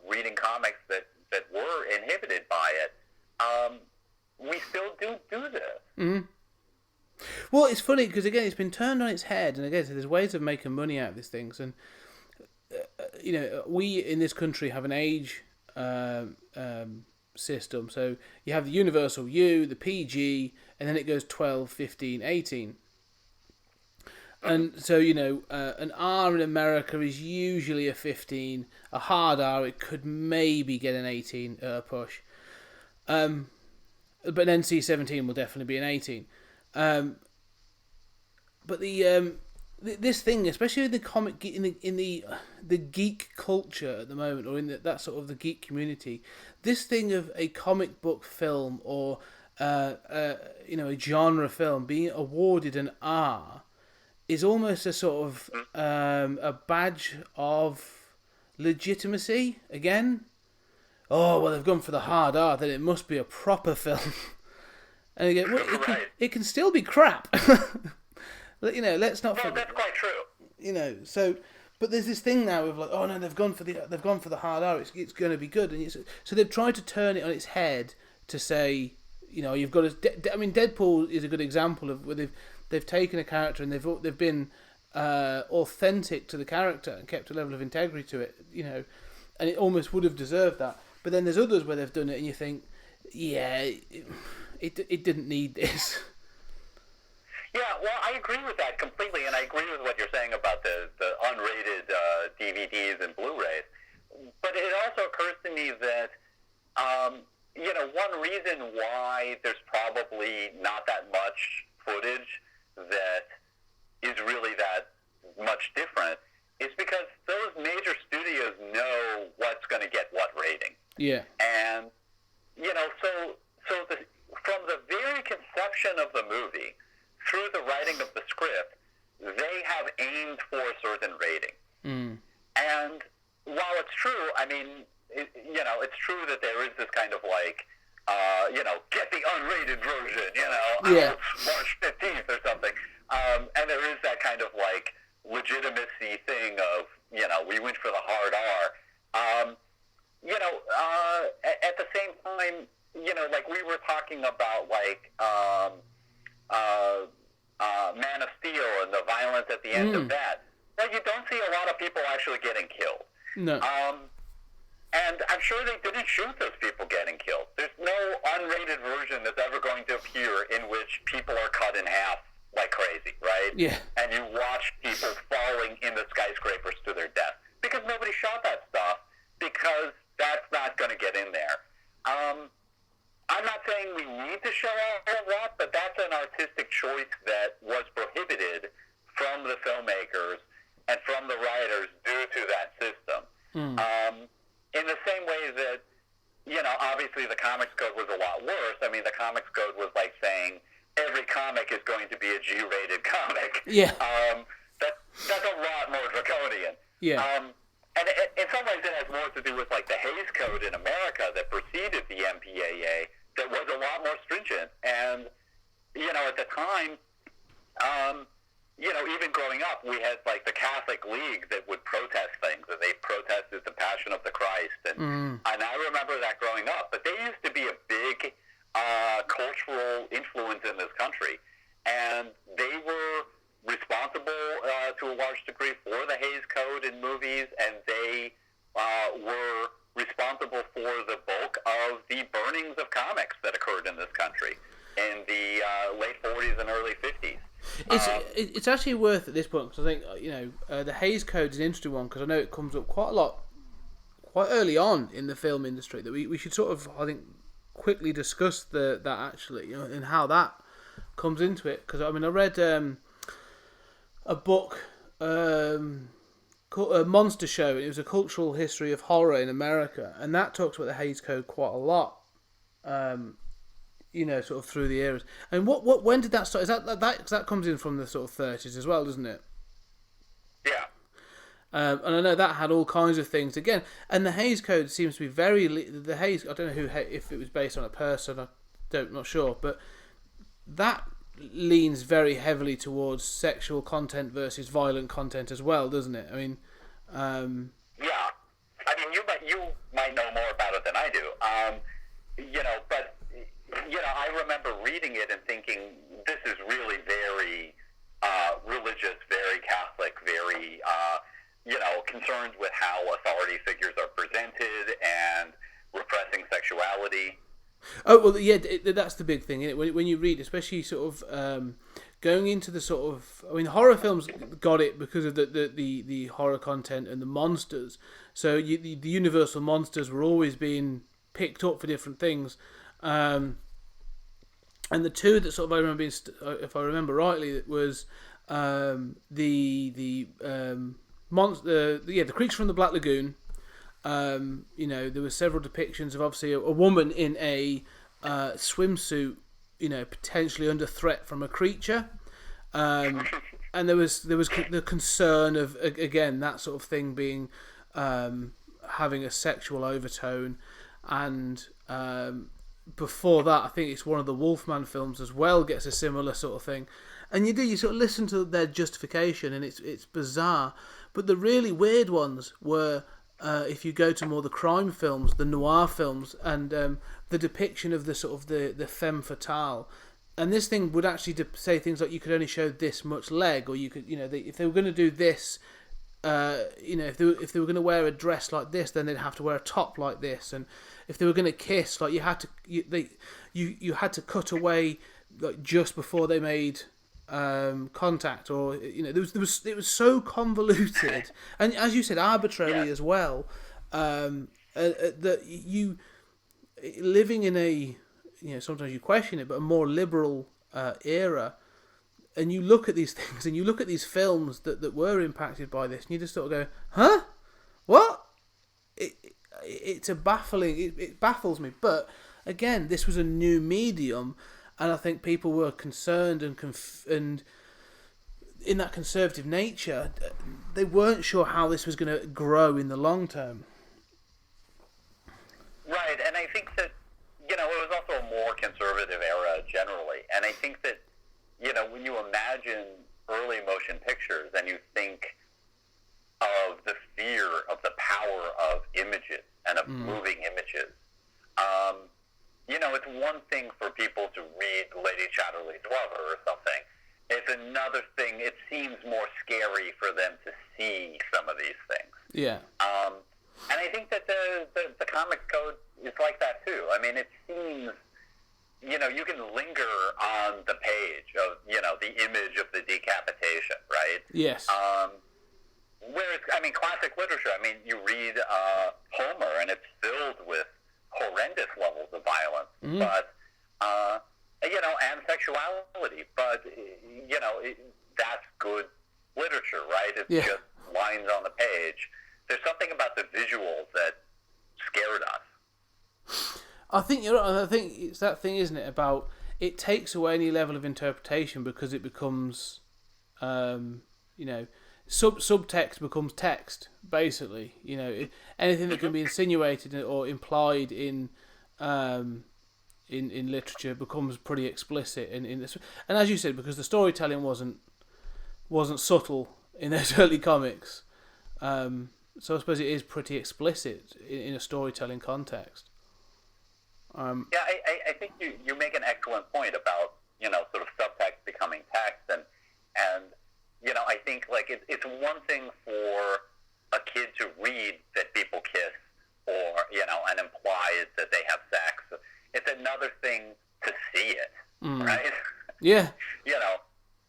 reading comics that were inhibited by it, we still do this. Mm-hmm. Well, it's funny because, again, it's been turned on its head, and again, so there's ways of making money out of these things, and we in this country have an age system. So you have the universal U, the PG, and then it goes 12, 15, 18. And so, an R in America is usually a 15. A hard R, it could maybe get an 18 push. But an NC-17 will definitely be an 18. But this thing, especially in the comic, in the geek culture at the moment, or in that sort of the geek community, this thing of a comic book film or a genre film being awarded an R is almost a sort of a badge of legitimacy. Again, oh well, they've gone for the hard R, then it must be a proper film. And again, well, it can still be crap. Let's not. Well, that's quite true. So, but there's this thing now of like, oh no, they've gone for the hard R. It's going to be good, and so they've tried to turn it on its head to say, you've got to. I mean, Deadpool is a good example of where they've taken a character and they've been authentic to the character and kept a level of integrity to it, and it almost would have deserved that. But then there's others where they've done it, and you think, yeah, it didn't need this. Yeah, well, I agree with that completely, and I agree with what you're saying about the unrated DVDs and Blu-rays. But it also occurs to me that, one reason why there's probably not that much footage Yeah. And, from the very conception of the movie through the writing of the script, they have aimed for a certain rating. And while it's true, I mean, it's true that there is this kind of like, get the unrated version, March 15th or something. And there is that kind of like legitimacy thing of, we went for the hard R. At the same time, like we were talking about like Man of Steel and the violence at the end of that. Well, you don't see a lot of people actually getting killed. No. And I'm sure they didn't shoot those people getting killed. There's no unrated version that's ever going to appear in which people are cut in half like crazy, right? Yeah. And you watch people falling in the skyscrapers to their death. Because nobody shot that stuff, because that's not going to get in there. I'm not saying we need to show all of that, but that's an artistic choice that was prohibited from the filmmakers and from the writers due to that system. In the same way that, obviously the comics code was a lot worse. I mean, the comics code was like saying every comic is going to be a G-rated comic. Yeah. That's a lot more draconian. Yeah. And in some ways it has more to do with like the Hays Code in America that preceded the MPAA that was a lot more stringent. And, at the time, even growing up, we had like the Catholic League that would protest things, and they protested the Passion of the Christ. And I remember that growing up. But they used to be a big cultural influence in this country. And they were responsible to a large degree for the Hays Code in movies, and they were responsible for the bulk of the burnings of comics that occurred in this country in the late 40s and early 50s. It's actually worth at this point, because I think the Hays Code is an interesting one, because I know it comes up quite a lot quite early on in the film industry, that we should sort of, I think, quickly discuss that actually, and how that comes into it. Because I mean, I read a book called Monster Show, and it was a cultural history of horror in America, and that talks about the Hays Code quite a lot. Sort of through the eras. And when did that start? Is that comes in from the sort of 30s as well, doesn't it? Yeah. And I know that had all kinds of things again. And the Hays Code seems to be the Hays. I don't know if it was based on a person. Not sure, but that leans very heavily towards sexual content versus violent content as well, doesn't it? I mean, yeah. I mean, you might know more about it than I do. But I remember reading it and thinking, this is really very religious, very Catholic, very concerned with how authority figures are presented and repressing sexuality. Oh, well, yeah, that's the big thing, isn't it? When you read, especially sort of going into the sort of... I mean, horror films got it because of the horror content and the monsters. So the universal monsters were always being picked up for different things. And the two that sort of I remember being, if I remember rightly, it was the Creature from the Black Lagoon. There were several depictions of obviously a woman in a swimsuit, potentially under threat from a creature, and there was the concern of, again, that sort of thing being having a sexual overtone, and before that, I think it's one of the Wolfman films as well gets a similar sort of thing, and you sort of listen to their justification, and it's bizarre, but the really weird ones were. If you go to more the crime films, the noir films, and the depiction of the sort of the femme fatale, and this thing would actually say things like you could only show this much leg, or you could, if they were going to do this, if they were going to wear a dress like this, then they'd have to wear a top like this, and if they were going to kiss, like you had to cut away like just before they made contact, or it was so convoluted and, as you said, arbitrary as well, that you living in a sometimes you question it, but a more liberal era, and you look at these things and you look at these films that were impacted by this, and you just sort of go, huh, what? it's a baffling. It baffles me. But again, this was a new medium, and I think people were concerned and in that conservative nature, they weren't sure how this was going to grow in the long term. Right, and I think that, it was also a more conservative era generally. And I think that, when you imagine early motion pictures and you think of the fear of the power of images and of moving images, it's one thing for people to read Lady Chatterley's Lover or something. It's another thing, it seems more scary for them to see some of these things. Yeah. And I think that the comics code is like that too. I mean, it seems, you can linger on the page of, the image of the decapitation, right? Yes. Whereas, classic literature, you read Homer and it's filled with horrendous levels of violence, but, and sexuality, but, that's good literature, right? It's just lines on the page. There's something about the visuals that scared us. I think you're right. I think it's that thing, isn't it, about it takes away any level of interpretation because it becomes, subtext becomes text, basically. Anything that can be insinuated or implied in literature becomes pretty explicit in this. And as you said, because the storytelling wasn't subtle in those early comics, so I suppose it is pretty explicit in a storytelling context. Yeah, I think you make an excellent point about, sort of subtext becoming text. And I think, it's one thing for a kid to read that people kiss or, and implies that they have sex. It's another thing to see it, right? Yeah.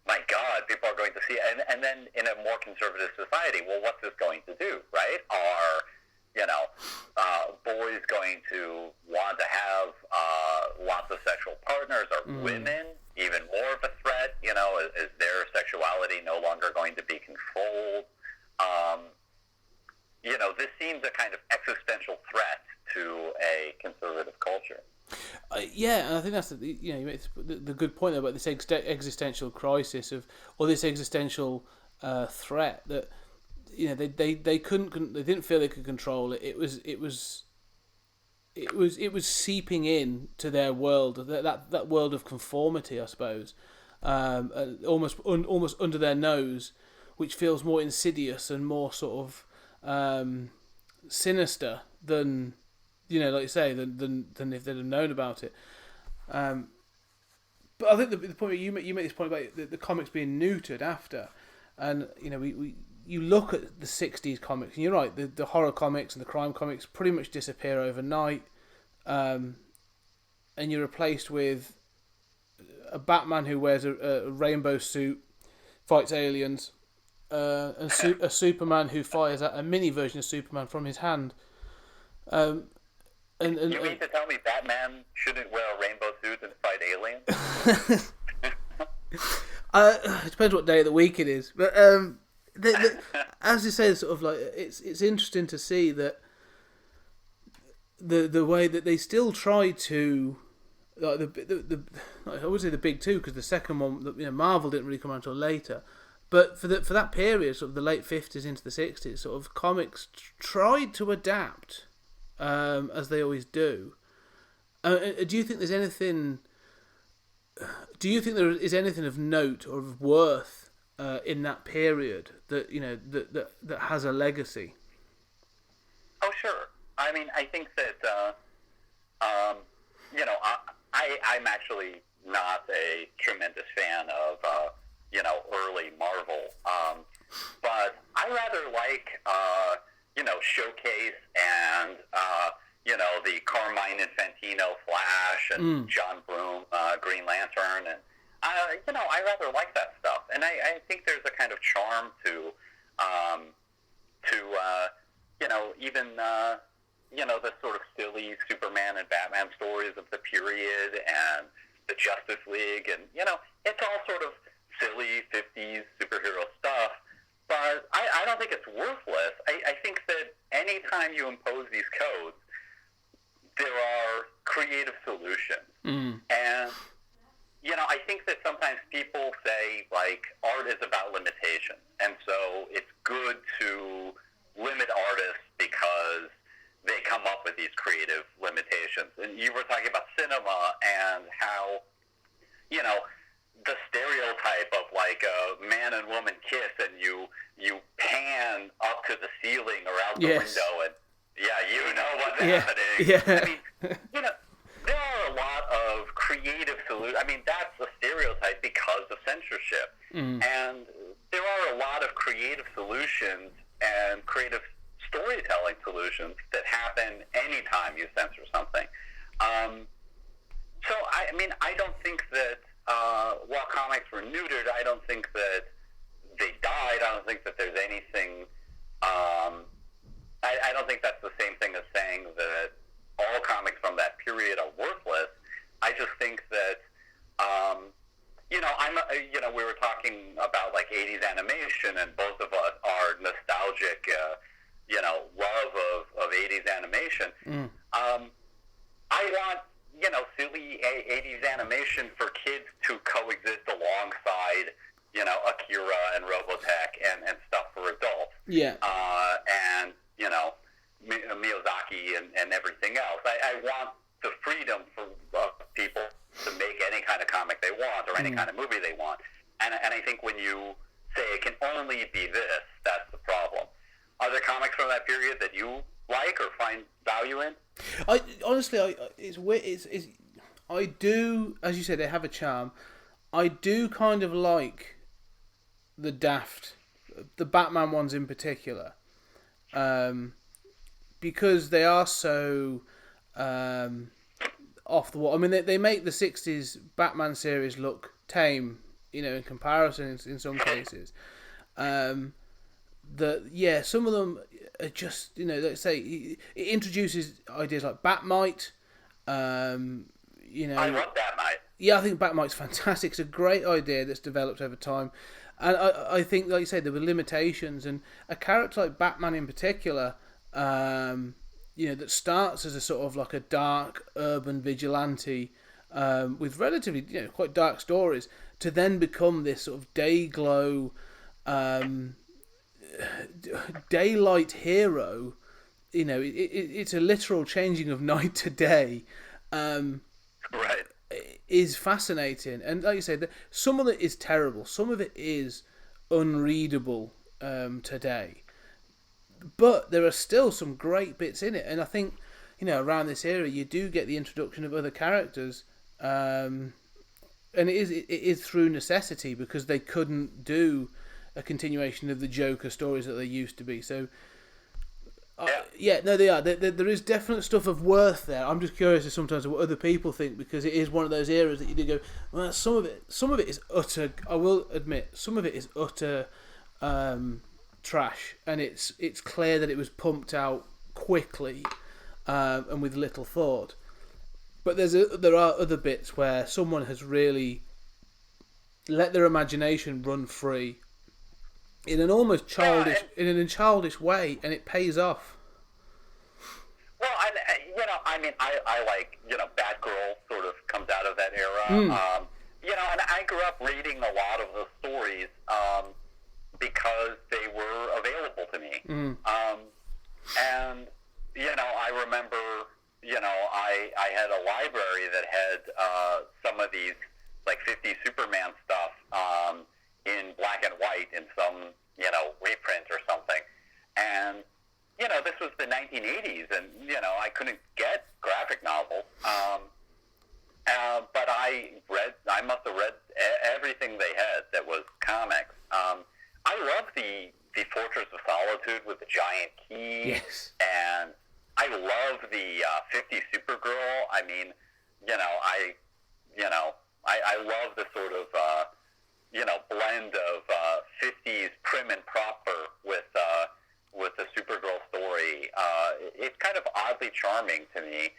My God, people are going to see it. And then in a more conservative society, well, what's this going to do, right? Are, boys going to want to have lots of sexual partners? Are women even more of a threat? Is their sexuality no longer going to be controlled? This seems a kind of existential threat to a conservative culture. Yeah, and I think that's you make the good point about this existential crisis or this existential threat that they couldn't, they didn't feel they could control it. It was seeping in to their world, that world of conformity, I suppose, almost under their nose, which feels more insidious and more sort of sinister than, like you say, than if they'd have known about it. But I think the point you make this point about the comics being neutered after, and you look at the 60s comics, and you're right, the horror comics and the crime comics pretty much disappear overnight, and you're replaced with a Batman who wears a rainbow suit, fights aliens, and a Superman who fires at a mini version of Superman from his hand. And you mean to tell me Batman shouldn't wear a rainbow suit and fight aliens? It depends what day of the week it is, but as you say, sort of like it's interesting to see that the way that they still try to, like the I would say the big two, because the second one, Marvel didn't really come out until later, but for that period, sort of the late 50s into the 60s, sort of comics tried to adapt, as they always do. Do you think there's anything? Do you think there is anything of note or of worth in that period that that has a legacy? Oh, sure. I think that I'm actually not a tremendous fan of early Marvel, but I rather like Showcase and the Carmine Infantino Flash and John Bloom Green Lantern, and I rather like that stuff, and I think there's a kind of charm to even the sort of silly Superman and Batman stories of the period and the Justice League, and it's all sort of silly 50s superhero stuff, but I don't think it's worthless. I think that anytime you impose these codes, there are creative solutions. And, I think that sometimes people say, like, art is about limitation. And so it's good to limit artists because they come up with these creative limitations. And you were talking about cinema and how, the stereotype of like a man and woman kiss and you pan up to the ceiling or out the window and what's happening. Yeah. I mean, there are a lot of creative solutions. I mean, that's a stereotype because of censorship. And there are a lot of creative solutions and creative storytelling solutions that happen anytime you censor something. So, I don't think that while comics were neutered, I don't think that they died. I don't think that there's anything... I don't think that's the same thing as saying that all comics from that period are worthless. I just think that, we were talking about like 80s animation, and both of us are nostalgic, love of 80s animation. I want, silly 80s animation for kids to coexist alongside, Akira and Robotech and stuff for adults. Yeah. And, Miyazaki and everything else. I want the freedom for people to make any kind of comic they want or any kind of movie they want. And I think when you say it can only be this, that's the problem. Are there comics from that period that you like or find value in? It's weird. I do, as you said, they have a charm. I do kind of like the Batman ones in particular, because they are so off the wall. I mean, they make the 60s Batman series look tame, in comparison in some cases. Some of them are just, let's say, it introduces ideas like Batmite. I love Batmite. Yeah, I think Batmite's fantastic. It's a great idea that's developed over time. And I think, like you say, there were limitations. And a character like Batman in particular, that starts as a sort of like a dark urban vigilante with relatively, quite dark stories, to then become this sort of day-glow, daylight hero. It's a literal changing of night to day. Right. Is fascinating, and like you said, some of it is terrible, some of it is unreadable today, but there are still some great bits in it. And I think around this era you do get the introduction of other characters, and it is through necessity, because they couldn't do a continuation of the Joker stories that they used to be. So they are. There is definite stuff of worth there. I'm just curious as sometimes what other people think, because it is one of those eras that you do go, well, some of it is utter. I will admit, some of it is utter trash, and it's clear that it was pumped out quickly and with little thought. But there are other bits where someone has really let their imagination run free in an almost childish way, and it pays off. Well, I like, Batgirl sort of comes out of that era. And I grew up reading a lot of the stories because they were available to me. And, I remember, I had a library that had some of these, like, 50 Superman stuff in black and white in some, reprint or something. And, this was the 1980s, and, I couldn't get graphic novels. But I must have read everything they had that was comics. I love the Fortress of Solitude with the giant key. Yes. And I love the 50 Supergirl. I mean, I love the sort of, blend of 50s prim and proper with the Supergirl story. It's kind of oddly charming to me.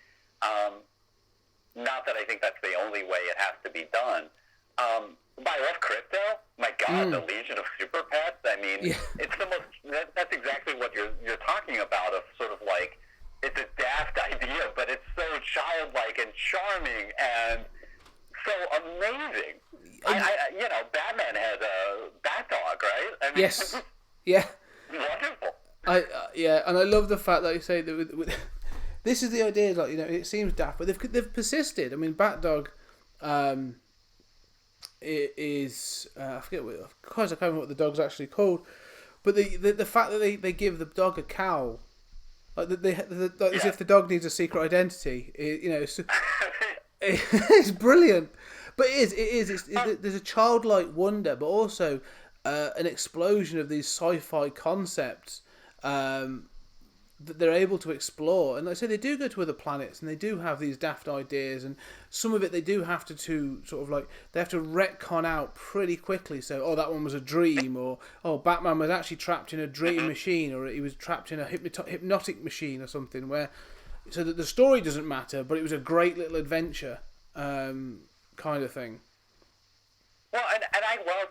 Not that I think that's the only way it has to be done. But I love Crypto. My God, the Legion of Super Pets. I mean, it's the most. That's exactly what you're talking about, of sort charming and so amazing. Batman had a bat dog, right? I mean, Yes. Yeah. Wonderful. And I love the fact that you say that with this is the idea. Like, it seems daft, but they've persisted. I mean, Bat Dog, it is I forget what. Of course, I can't remember what the dog's actually called, but the fact that they give the dog a cowl, like as if the dog needs a secret identity. It's brilliant. But it is. There's a childlike wonder, but also an explosion of these sci-fi concepts that they're able to explore. And like I say, they do go to other planets, and they do have these daft ideas, and some of it they do have to sort of like, they have to retcon out pretty quickly. So, that one was a dream, or Batman was actually trapped in a dream machine, or he was trapped in a hypnotic machine or something, so that the story doesn't matter, but it was a great little adventure. Kind of thing. Well, and I love,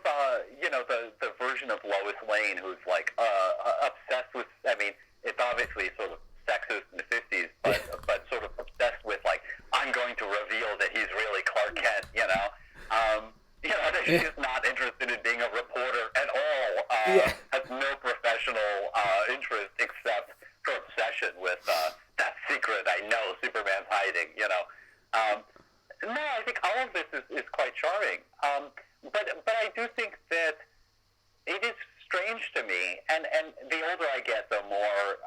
the version of Lois Lane who's, like, obsessed with, I mean, it's obviously sort of sexist in the 50s, but sort of obsessed with, like, I'm going to reveal that he's really Clark Kent, that she's not interested in being a reporter at all, has no professional interest except her obsession with that secret I know Superman's hiding, No, I think all of this is quite charming. But I do think that it is strange to me, and the older I get, the more,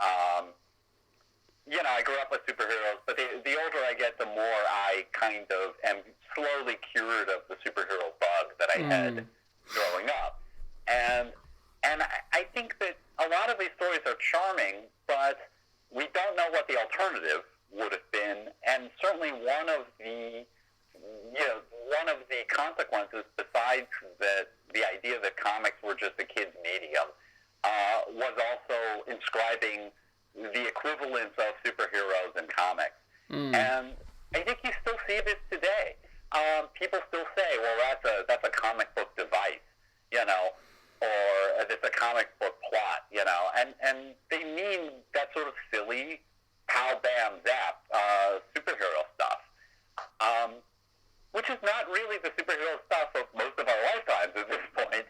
I grew up with superheroes, but the older I get, the more I kind of am slowly cured of the superhero bug that I had growing up. And I think that a lot of these stories are charming, but we don't know what the alternative would have been, and certainly one of the consequences, besides the idea that comics were just a kid's medium, was also inscribing the equivalence of superheroes in comics. And I think you still see this today. People still say, well, that's a comic book device, or it's a comic book plot, and they mean that sort of silly, pow, bam, zap, superhero stuff. Which is not really the superhero stuff of most of our lifetimes at this point,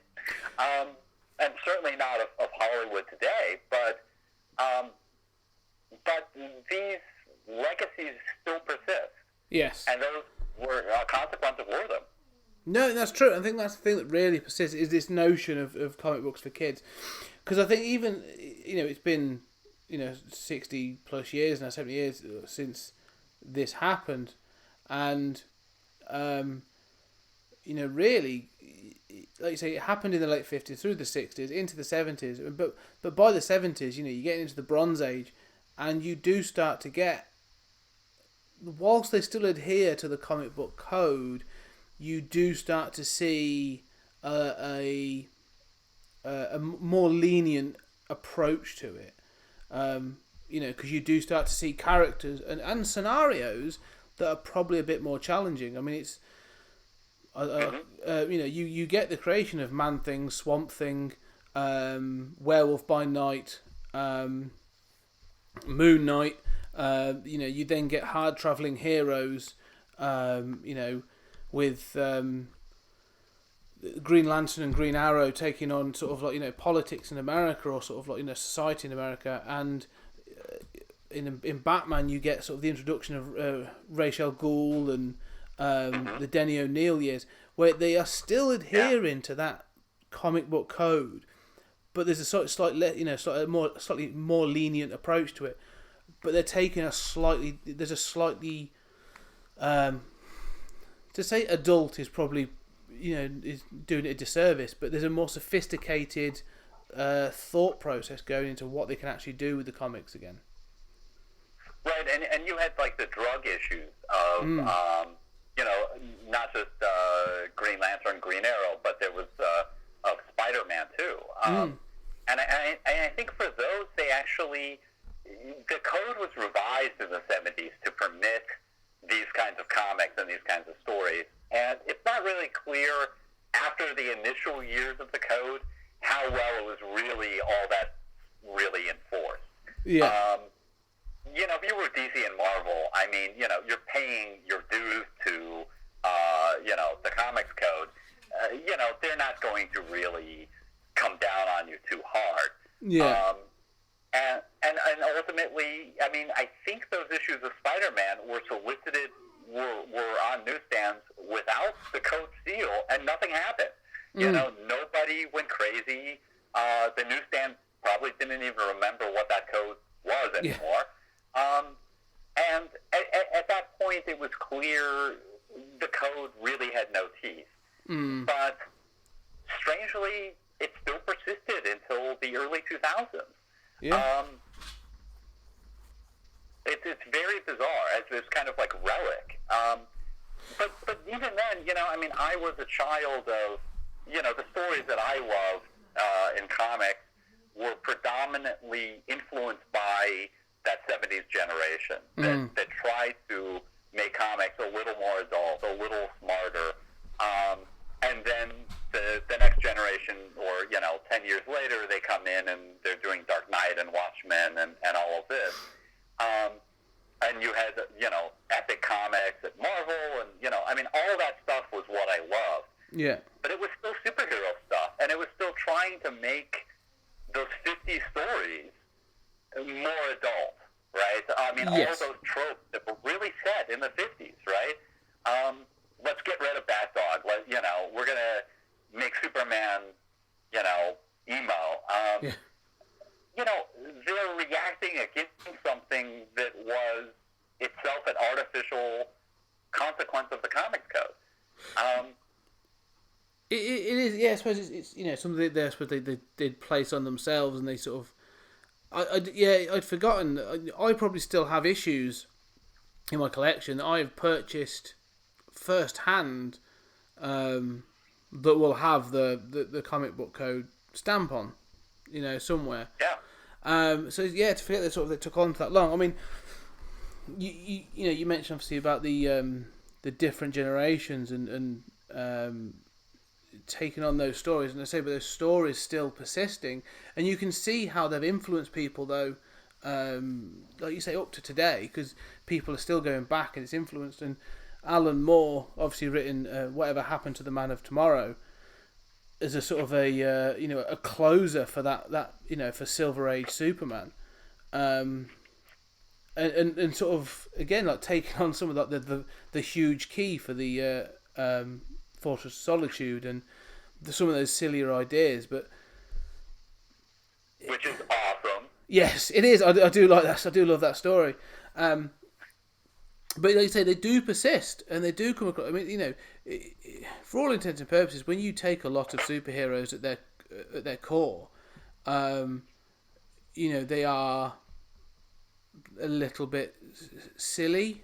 and certainly not of Hollywood today. But these legacies still persist. Yes, and those were a consequence of war of them. No, that's true. I think that's the thing that really persists, is this notion of comic books for kids, because I think even it's been 60 plus years now, 70 years since this happened, and really, like you say, it happened in the late 50s, through the 60s, into the 70s. But by the 70s, you get into the Bronze Age, and you do start to get, whilst they still adhere to the comic book code, you do start to see a more lenient approach to it. Because you do start to see characters and scenarios that are probably a bit more challenging. I mean, it's you get the creation of Man-Thing, Swamp-Thing, Werewolf by Night, Moon Knight. You then get hard traveling heroes. With Green Lantern and Green Arrow taking on sort of like politics in America, or sort of like society in America, and in Batman you get sort of the introduction of Ra's al Ghul and the Denny O'Neil years, where they are still adhering to that comic book code, but there's a slightly more lenient approach to it. But they're taking a slightly to say adult is probably is doing it a disservice, but there's a more sophisticated thought process going into what they can actually do with the comics again. Right, and you had like the drug issues of not just Green Lantern, Green Arrow, but there was of Spider-Man too. And I think for those, they actually, the code was revised in the 70s to permit these kinds of comics and these kinds of stories. And it's not really clear after the initial years of the code how well it was really all that really enforced. Yeah. If you were with DC and Marvel, I mean, you're paying your dues to, the Comics Code. They're not going to really come down on you too hard. Yeah. And ultimately, I mean, I think those issues of Spider-Man were solicited, were on newsstands without the code seal, and nothing happened. Nobody went crazy. The newsstand probably didn't even remember what that code was anymore. And at that point, it was clear the code really had no teeth. But strangely, it still persisted until the early 2000s. Yeah. It's very bizarre as this kind of like relic. But even then, I mean, I was a child of, the stories that I loved in comics were predominantly influenced by that 70s generation that tried to make comics a little more adult, a little smarter. And then the next generation, or 10 years later, they come in and they're doing Dark Knight and Watchmen and all of this. And you had Epic Comics at Marvel, and I mean, all that stuff was what I loved. Yeah. But it was still superhero stuff, and it was still trying to make those 50 stories more adult, right? I mean, Yes. all those tropes that were really set in the 50s, right? Let's get rid of Bat-Dog. We're going to make Superman, emo. Yeah. They're reacting against something that was itself an artificial consequence of the Comics Code. It is, yeah. I suppose it's something that I suppose they did place on themselves, and they sort of, I'd forgotten. I probably still have issues in my collection that I've purchased first hand, that will have the comic book code stamp on, somewhere. Yeah. So yeah, to forget that sort of it took on for that long. I mean, you mentioned obviously about the different generations and taking on those stories, and I say, but those stories still persisting, and you can see how they've influenced people, though, like you say, up to today, because people are still going back, and it's influenced. And Alan Moore obviously written Whatever Happened to the Man of Tomorrow as a sort of a closer for that for Silver Age Superman, and sort of again like taking on some of the huge key for the Fortress of Solitude and some of those sillier ideas, but Which is awesome. yes, it is. I do like that. I do love that story. But like you say, they do persist, and they do come across. I mean, for all intents and purposes, when you take a lot of superheroes at their core, they are a little bit silly,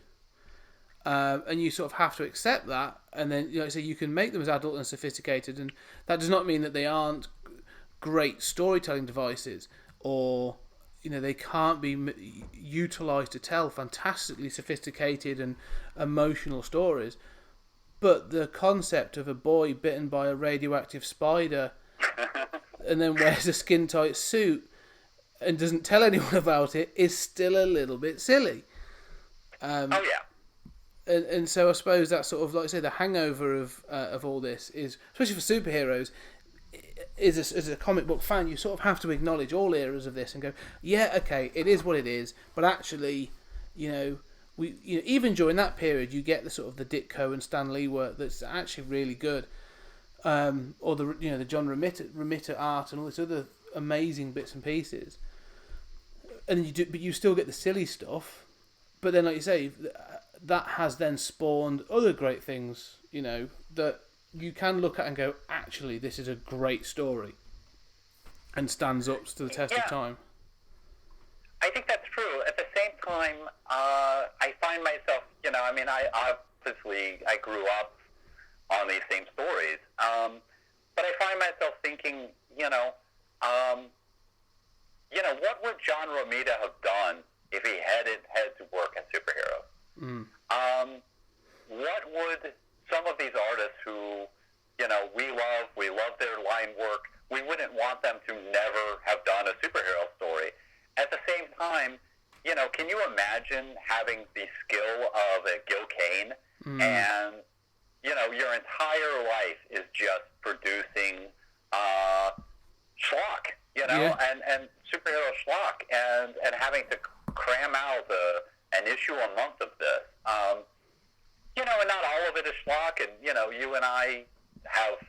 and you sort of have to accept that. And then, so you can make them as adult and sophisticated, and that does not mean that they aren't great storytelling devices, or they can't be utilised to tell fantastically sophisticated and emotional stories. But the concept of a boy bitten by a radioactive spider and then wears a skin-tight suit and doesn't tell anyone about it is still a little bit silly. Oh, yeah. And so I suppose that's sort of, like I say, the hangover of all this is, especially for superheroes, as a comic book fan, you sort of have to acknowledge all eras of this and go, yeah, okay, it is what it is, but actually, even during that period, you get the sort of the Ditko and Stan Lee work that's actually really good, or the John Romita art and all this other amazing bits and pieces, and but you still get the silly stuff, but then, like you say, that has then spawned other great things, that you can look at and go, actually, this is a great story and stands up to the test of time. I think that's true. At the same time, I find myself, I grew up on these same stories, but I find myself thinking, what would John Romita have done if he had to work as superheroes? What would some of these artists who, we love their line work, we wouldn't want them to never have done a superhero story. At the same time, can you you imagine having the skill of a Gil Kane and, you know, your entire life is just producing schlock, you know, and superhero schlock, and having to cram out an issue a month of this. You know, and not all of it is schlock, and, you know, you and I have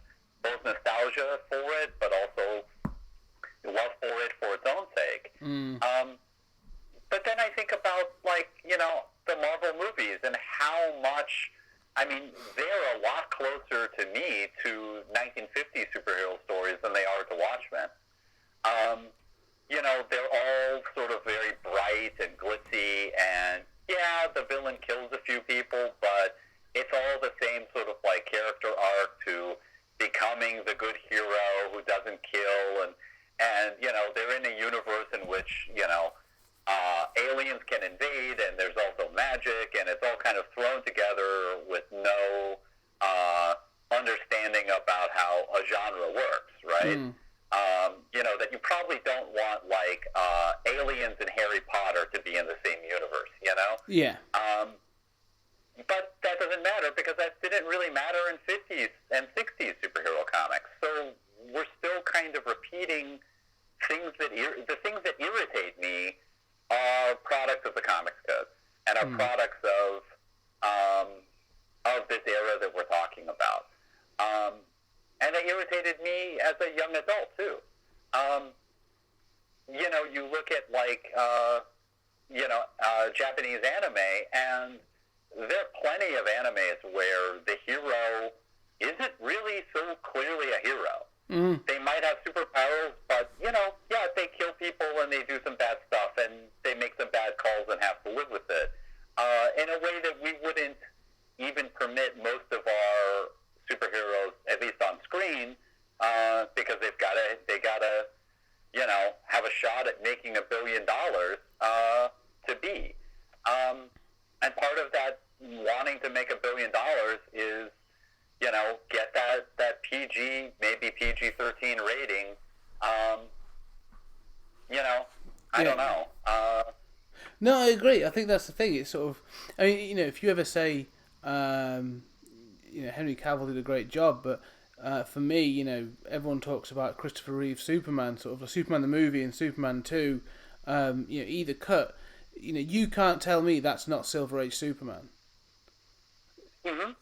both nostalgia for it, but also love for it for its own sake. But then I think about, like, you know, the Marvel movies and how much, I mean, they're a lot closer to me to 1950s superhero stories than they are to Watchmen. You know, they're all sort of very bright and glitzy, and yeah, the villain kills a few people, but it's all the same sort of, like, character arc to becoming the good hero who doesn't kill, and you know, they're in a universe in which, you know, aliens can invade, and there's also magic, and it's all kind of thrown together with no understanding about how a genre works, right? You know, that you probably don't want, like, aliens and Harry Potter to be in the same universe, you know? Yeah. But that doesn't matter, because that didn't really matter in 50s and 60s superhero comics. So we're still kind of repeating things that the things that irritate me are products of the comics code and are products of this era that we're talking about. And they irritated me as a young adult too. You know, you look at, like, you know, Japanese anime, and there are plenty of animes where the hero isn't really so clearly a hero. They might have superpowers, but, you know, yeah, they kill people and they do some bad stuff and they make some bad calls and have to live with it in a way that we wouldn't even permit most of our superheroes, at least on screen, because they gotta, you know, have a shot at making $1 billion to be. And part of that wanting to make $1 billion is, you know, get that PG, maybe PG-13 rating. You know, I don't know. No, I agree. I think that's the thing. It's sort of, I mean, you know, if you ever say, you know, Henry Cavill did a great job, but for me, you know, everyone talks about Christopher Reeve's Superman, sort of Superman the movie and Superman 2, you know, either cut. You know, you can't tell me that's not Silver Age Superman.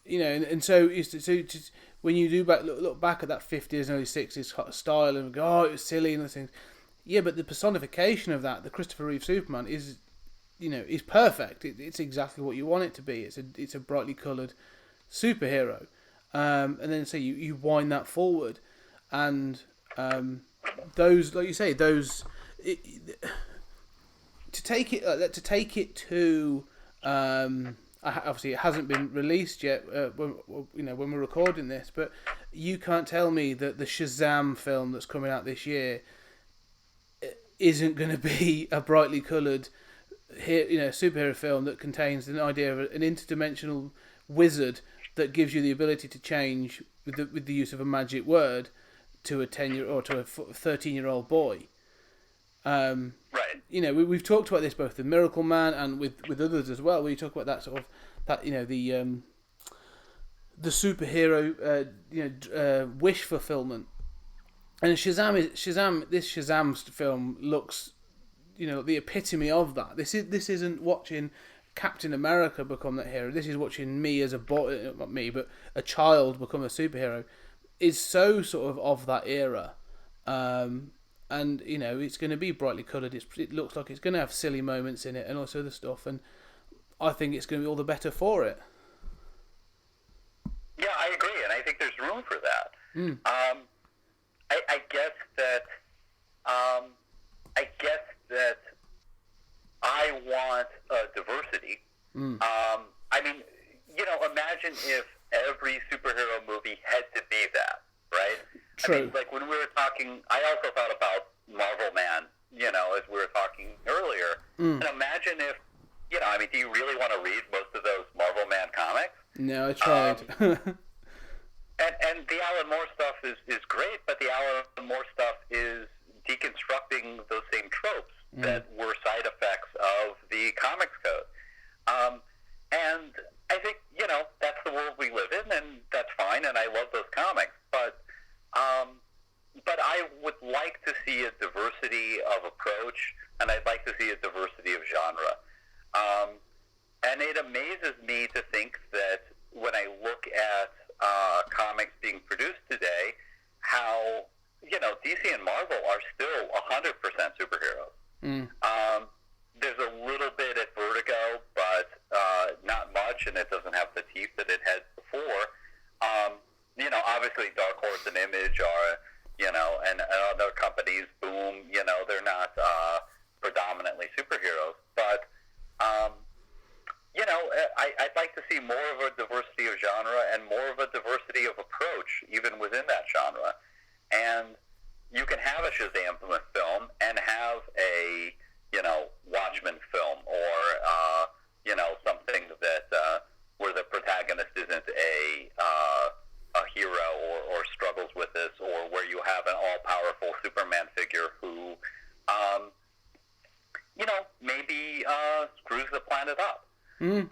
You know, and so when you do look back at that 50s and early 60s style and go, oh, it was silly and those things. Yeah, but the personification of that, the Christopher Reeve Superman, is, you know, is perfect. It's exactly what you want it to be. It's a brightly coloured superhero, and then say you wind that forward, and those, like you say, those to take it to. Obviously, it hasn't been released yet. When we're recording this, but you can't tell me that the Shazam film that's coming out this year isn't going to be a brightly coloured, superhero film that contains an idea of an interdimensional wizard that gives you the ability to change with the use of a magic word to a 13-year-old boy. Right. You know, we've talked about this both with Miracle Man and with others as well. We talk about that sort of the superhero wish fulfillment. And this Shazam film looks, you know, the epitome of that. This isn't watching Captain America become that hero. This is watching me as a boy, not me, but a child become a superhero. Is so sort of that era. And, you know, it's going to be brightly coloured. It looks like it's going to have silly moments in it and all this other stuff. And I think it's going to be all the better for it. Yeah, I agree. And I think there's room for that. I guess that I want diversity. I mean, you know, imagine if every superhero movie had to be that, right? True. I mean, like when we were talking, I also thought about Marvel Man, you know, as we were talking earlier. And imagine if, you know, I mean, do you really want to read most of those Marvel Man comics? No, I tried. And the Alan Moore stuff is great, but the Alan Moore stuff is deconstructing those same tropes that were side effects of the comic of approach, and I'd like to see a diversity of genre. And it amazes me to think that when I look at comics being produced today, how, DC and Marvel are still 100% superheroes. There's a little bit at Vertigo, but not much, and it doesn't have the teeth that it had before. Obviously Dark Horse and Image are, and other companies, Boom, they're not predominantly superheroes. But, I'd like to see more of a diversity of genre and more of a diversity of approach, even within that genre. And you can have a Shazam film and have a, Watchmen film, or, something that where the protagonist isn't a hero or struggles with this, or where you have an all-powerful Superman figure who, maybe screws the planet up. And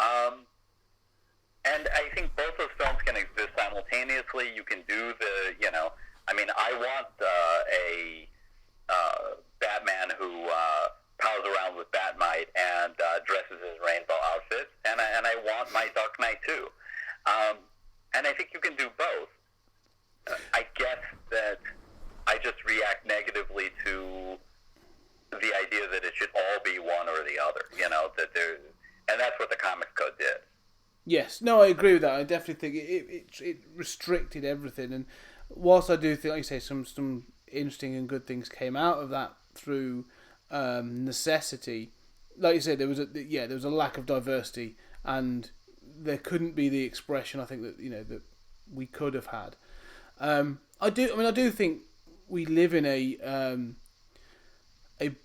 I think both those films can exist simultaneously. You can do I want a Batman who pals around with Batmite and dresses as rainbow outfits, and I want my Dark Knight too. And I think you can do both. I guess that I just react negatively to the idea that it should all be one or the other, and that's what the Comics Code did. Yes, no, I agree with that. I definitely think it restricted everything, and whilst I do think, like you say, some interesting and good things came out of that through necessity. Like you said, there was a lack of diversity, and there couldn't be the expression I think that that we could have had. I do think we live in a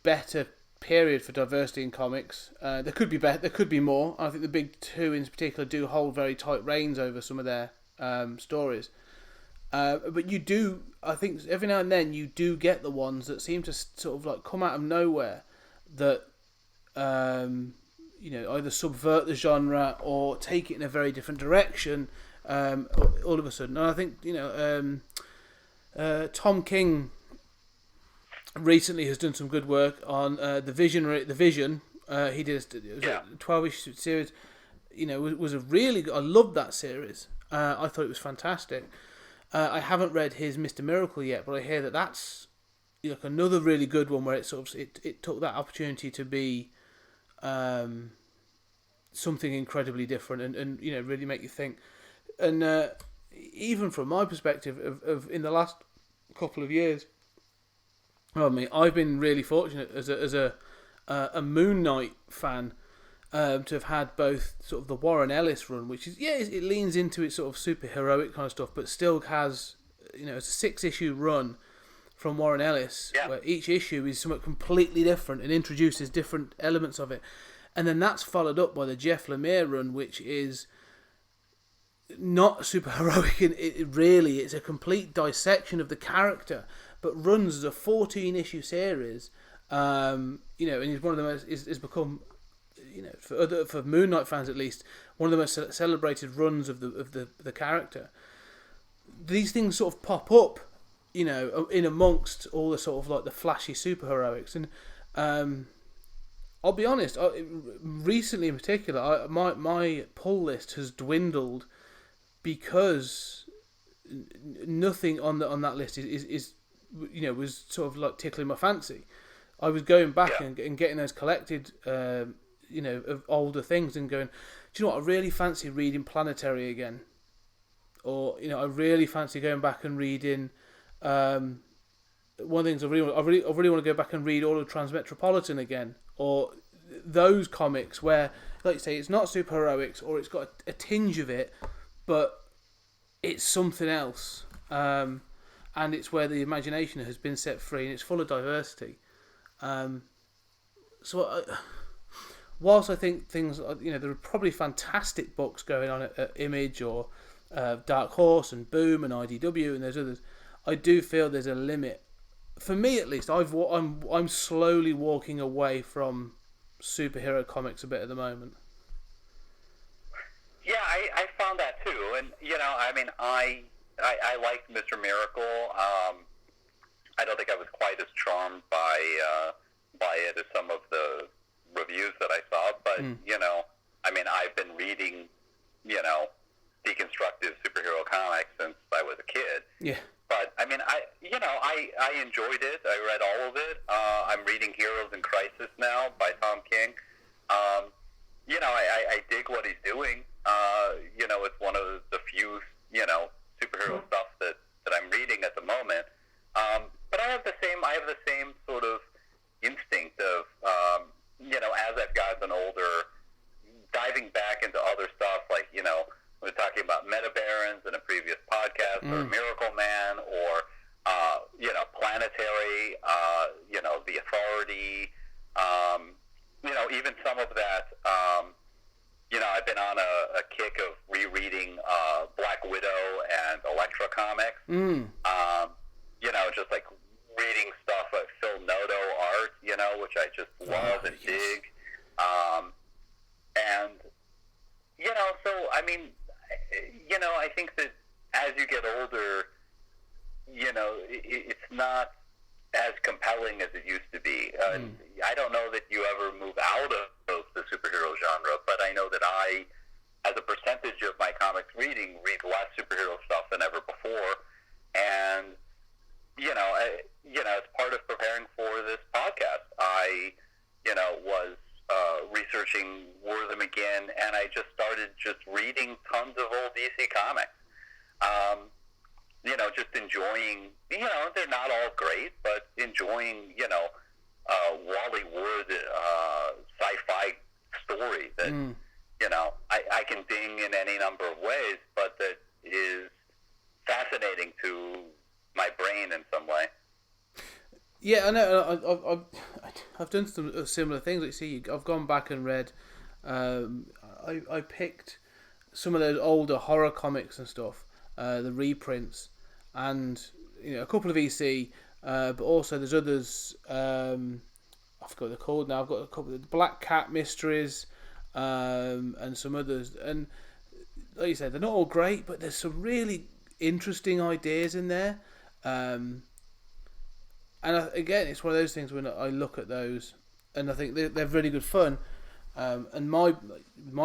better period for diversity in comics. There could be better, there could be more. I think the big two in particular do hold very tight reins over some of their stories. But you do, I think, every now and then you do get the ones that seem to sort of like come out of nowhere that either subvert the genre or take it in a very different direction all of a sudden. And I think Tom King recently has done some good work on the Vision. He did a 12-issue series. Was a really good, I loved that series. I thought it was fantastic. I haven't read his Mr. Miracle yet, but I hear that that's another really good one where it sort of it took that opportunity to be something incredibly different and really make you think. And even from my perspective of in the last couple of years, I've been really fortunate as a Moon Knight fan to have had both sort of the Warren Ellis run, which is it leans into its sort of superheroic kind of stuff, but still has it's a 6-issue run from Warren Ellis where each issue is somewhat completely different and introduces different elements of it, and then that's followed up by the Jeff Lemire run, which is not super heroic. It's a complete dissection of the character, but runs as a 14-issue series. And he's one of the most is become, for Moon Knight fans at least, one of the most celebrated runs of the character. These things sort of pop up, in amongst all the sort of like the flashy superheroics, and I'll be honest. Recently, in particular, my pull list has dwindled because nothing on that list is was sort of like tickling my fancy. I was going back and getting those collected, of older things and going, do you know what? I really fancy reading Planetary again, or I really fancy going back and reading. One of the things I really want to go back and read all of Transmetropolitan again, or those comics where, like you say, it's not super heroics or it's got a tinge of it, but it's something else, and it's where the imagination has been set free and it's full of diversity. Whilst I think things, there are probably fantastic books going on at Image or Dark Horse and Boom and IDW and there's others, I do feel there's a limit. For me, at least, I'm slowly walking away from superhero comics a bit at the moment. Yeah, I found that too, and I liked Mr. Miracle. I don't think I was quite as charmed by to some of the reviews that I saw, but, I mean, I've been reading, deconstructive superhero comics since I was a kid. Yeah. But, I mean, I enjoyed it. I read all of it. I'm reading Heroes in Crisis now by Tom King. I dig what he's doing. It's one of the few, superhero stuff that I'm reading at the moment. But I have the same sort of instinct of, as I've gotten older, diving back into other stuff like, we were talking about Meta Barons in a previous podcast, or Miracle Man, or, Planetary, The Authority, even some of that, I've been on a kick of rereading Black Widow and Elektra comics. Just like reading stuff like Phil Noto art, which I just love and dig. And, so, I mean, I think that as you get older, it's not as compelling as it used to be. I don't know that you ever move out of the superhero genre, but I know that I, as a percentage of my comics reading, read less superhero stuff than ever before. And, as part of preparing for this podcast, I, was researching Wortham again, and I just started reading tons of old DC comics. Just enjoying, they're not all great, but enjoying, Wally Wood sci-fi story that, I can ding in any number of ways, but that is fascinating to my brain in some way. Yeah, I know. I've done some similar things. Like, see, I've gone back and read. I picked some of those older horror comics and stuff, the reprints, and a couple of EC, but also there's others. I forgot what they're called now. I've got a couple of the Black Cat Mysteries, and some others. And like you said, they're not all great, but there's some really interesting ideas in there. And again, it's one of those things when I look at those, and I think they're really good fun. And my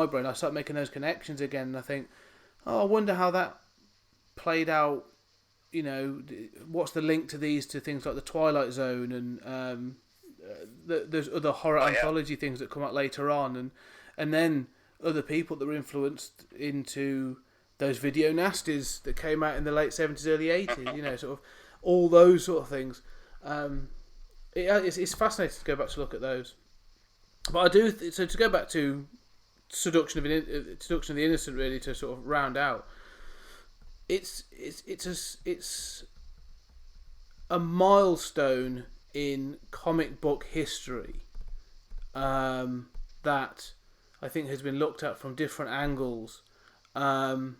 brain, I start making those connections again, and I think, I wonder how that played out. What's the link to these to things like the Twilight Zone, and there's other horror anthology things that come out later on, and then other people that were influenced into those video nasties that came out in the late 70s, early 80s. Sort of all those sort of things. It's fascinating to go back to look at those. But I do so to go back to Seduction of the Innocent, really, to sort of round out. It's a milestone in comic book history that I think has been looked at from different angles, and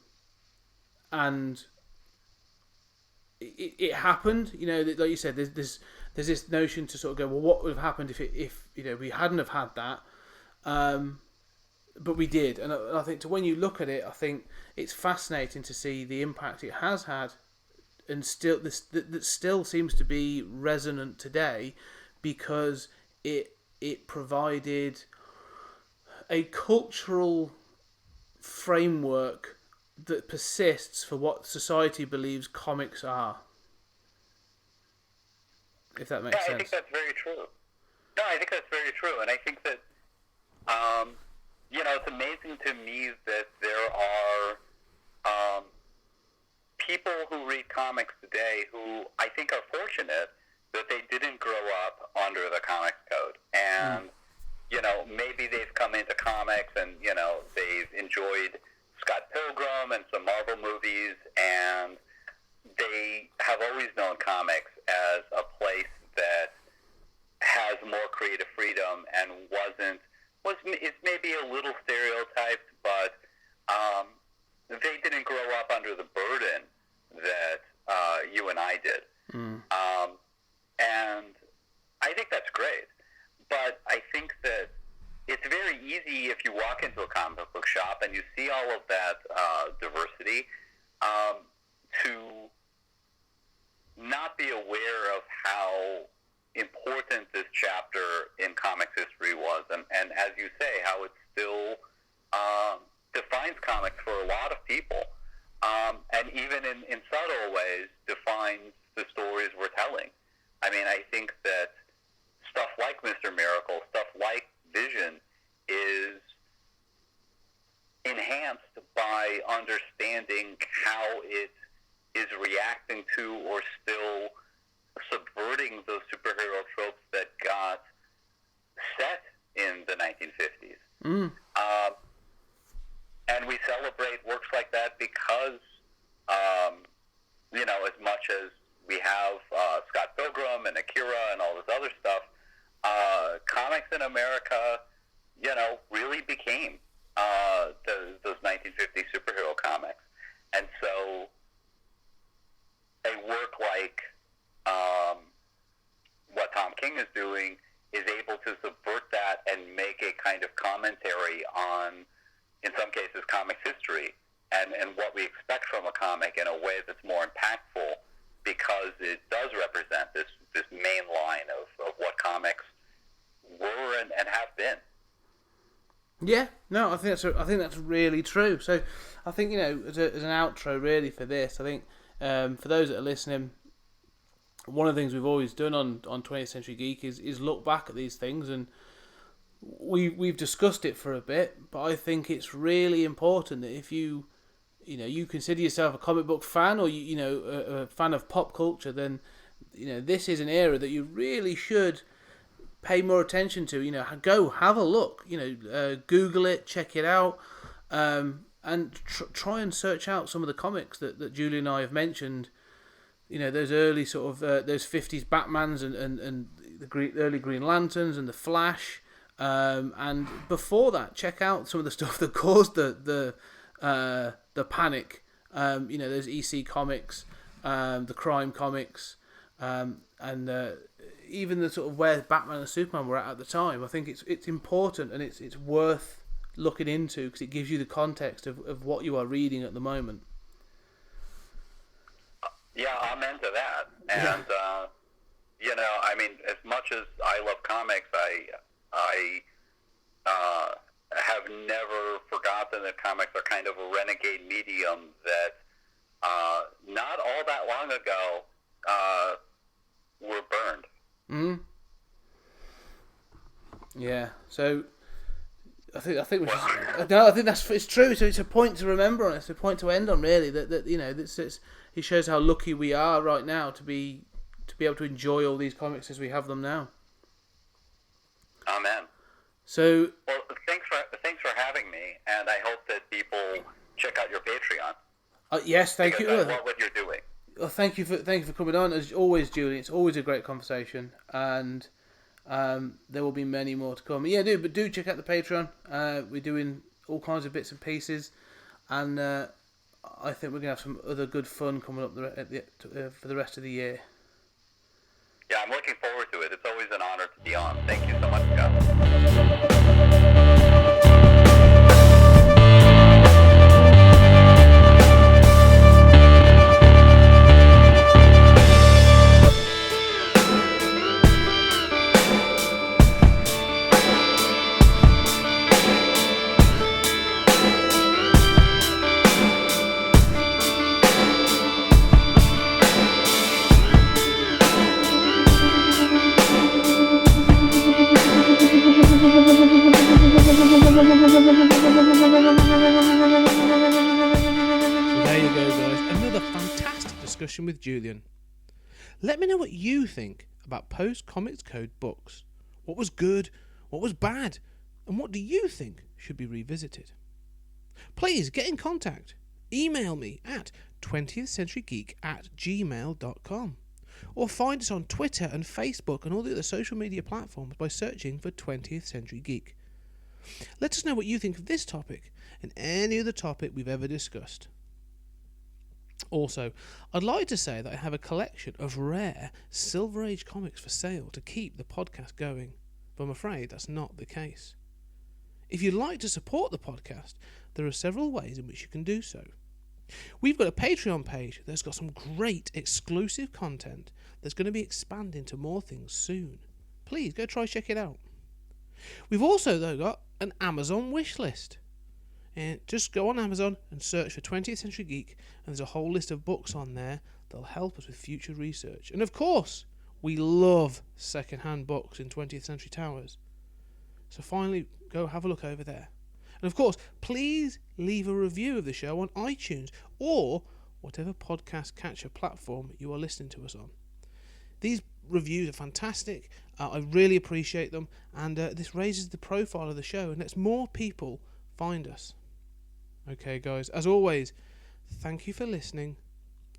it happened. Like you said, there's this notion to sort of go, well, what would have happened if we hadn't have had that, but we did. And I think when you look at it, I think it's fascinating to see the impact it has had, and still that still seems to be resonant today, because it provided a cultural framework that persists for what society believes comics are. If that makes sense. I think that's very true. No, I think that's very true, and I think that it's amazing to me that there are people who read comics today who I think are fortunate that they didn't grow up under the comics code, and maybe they've come into comics and they've enjoyed Scott Pilgrim and some Marvel movies, and they have always known comics as a place that has more creative freedom and it's maybe a little stereotyped, but they didn't grow up under the burden that you and I did. And I think that's great. But I think that it's very easy if you walk into a comic book shop and you see all of that diversity, to not be aware of how important this chapter in comics history was, and as you say, how it still defines comics for a lot of people, and even in subtle ways defines the stories we're telling. I mean, I think that stuff like Mr. Miracle, stuff like Vision, is enhanced by understanding how it is reacting to or still subverting those superhero tropes that got set in the 1950s. And we celebrate works like that because, as much as we have Scott Pilgrim and Akira and all this other stuff, comics in America, really became those 1950s superhero comics. And so a work like what Tom King is doing is able to subvert that and make a kind of commentary on, in some cases, comics history and what we expect from a comic in a way that's more impactful, because it does represent this main line of what comics were and have been. Yeah, no, I think that's really true. So, I think as an outro really for this, I think for those that are listening, one of the things we've always done on 20th Century Geek is look back at these things, and we've discussed it for a bit. But I think it's really important that if you consider yourself a comic book fan, or a fan of pop culture, then this is an era that you really should pay more attention to. Go have a look. Google it, check it out, and try and search out some of the comics that Julian and I have mentioned. Those early sort of those 50s Batmans and the early Green Lanterns and the Flash, and before that, check out some of the stuff that caused the panic. Those EC comics, the crime comics, and even the sort of where Batman and Superman were at the time. I think it's important, and it's worth looking into, because it gives you the context of what you are reading at the moment. Yeah, amen to that. And I mean, as much as I love comics, I have never forgotten that comics are kind of a renegade medium that not all that long ago were burned. Mm. Yeah. So I think it's true. So it's a point to remember on. It's a point to end on, really. It shows how lucky we are right now to be able to enjoy all these comics as we have them now. Amen. So, well, thanks for having me, and I hope that people check out your Patreon. Yes, thank you. I love what you're doing. Well, thank you for coming on. As always, Julian, it's always a great conversation, and there will be many more to come. Yeah, do check out the Patreon. We're doing all kinds of bits and pieces, and I think we're gonna have some other good fun coming up for the rest of the year. Yeah, I'm looking forward to it. It's always an honor to be on. Thank you so much, Scott. With Julian. Let me know what you think about Post Comics Code books. What was good, what was bad, and what do you think should be revisited? Please get in contact. Email me at 20thcenturygeek@gmail.com, or find us on Twitter and Facebook and all the other social media platforms by searching for 20th Century Geek. Let us know what you think of this topic and any other topic we've ever discussed. Also, I'd like to say that I have a collection of rare Silver Age comics for sale to keep the podcast going, but I'm afraid that's not the case. If you'd like to support the podcast, there are several ways in which you can do so. We've got a Patreon page that's got some great exclusive content that's going to be expanding to more things soon. Please go check it out. We've also, though, got an Amazon wish list. And just go on Amazon and search for 20th Century Geek, and there's a whole list of books on there that'll help us with future research. And of course, we love second-hand books in 20th Century Towers. So finally, go have a look over there. And of course, please leave a review of the show on iTunes or whatever podcast catcher platform you are listening to us on. These reviews are fantastic. I really appreciate them, and this raises the profile of the show and lets more people find us. Okay, guys, as always, thank you for listening,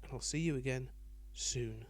and I'll see you again soon.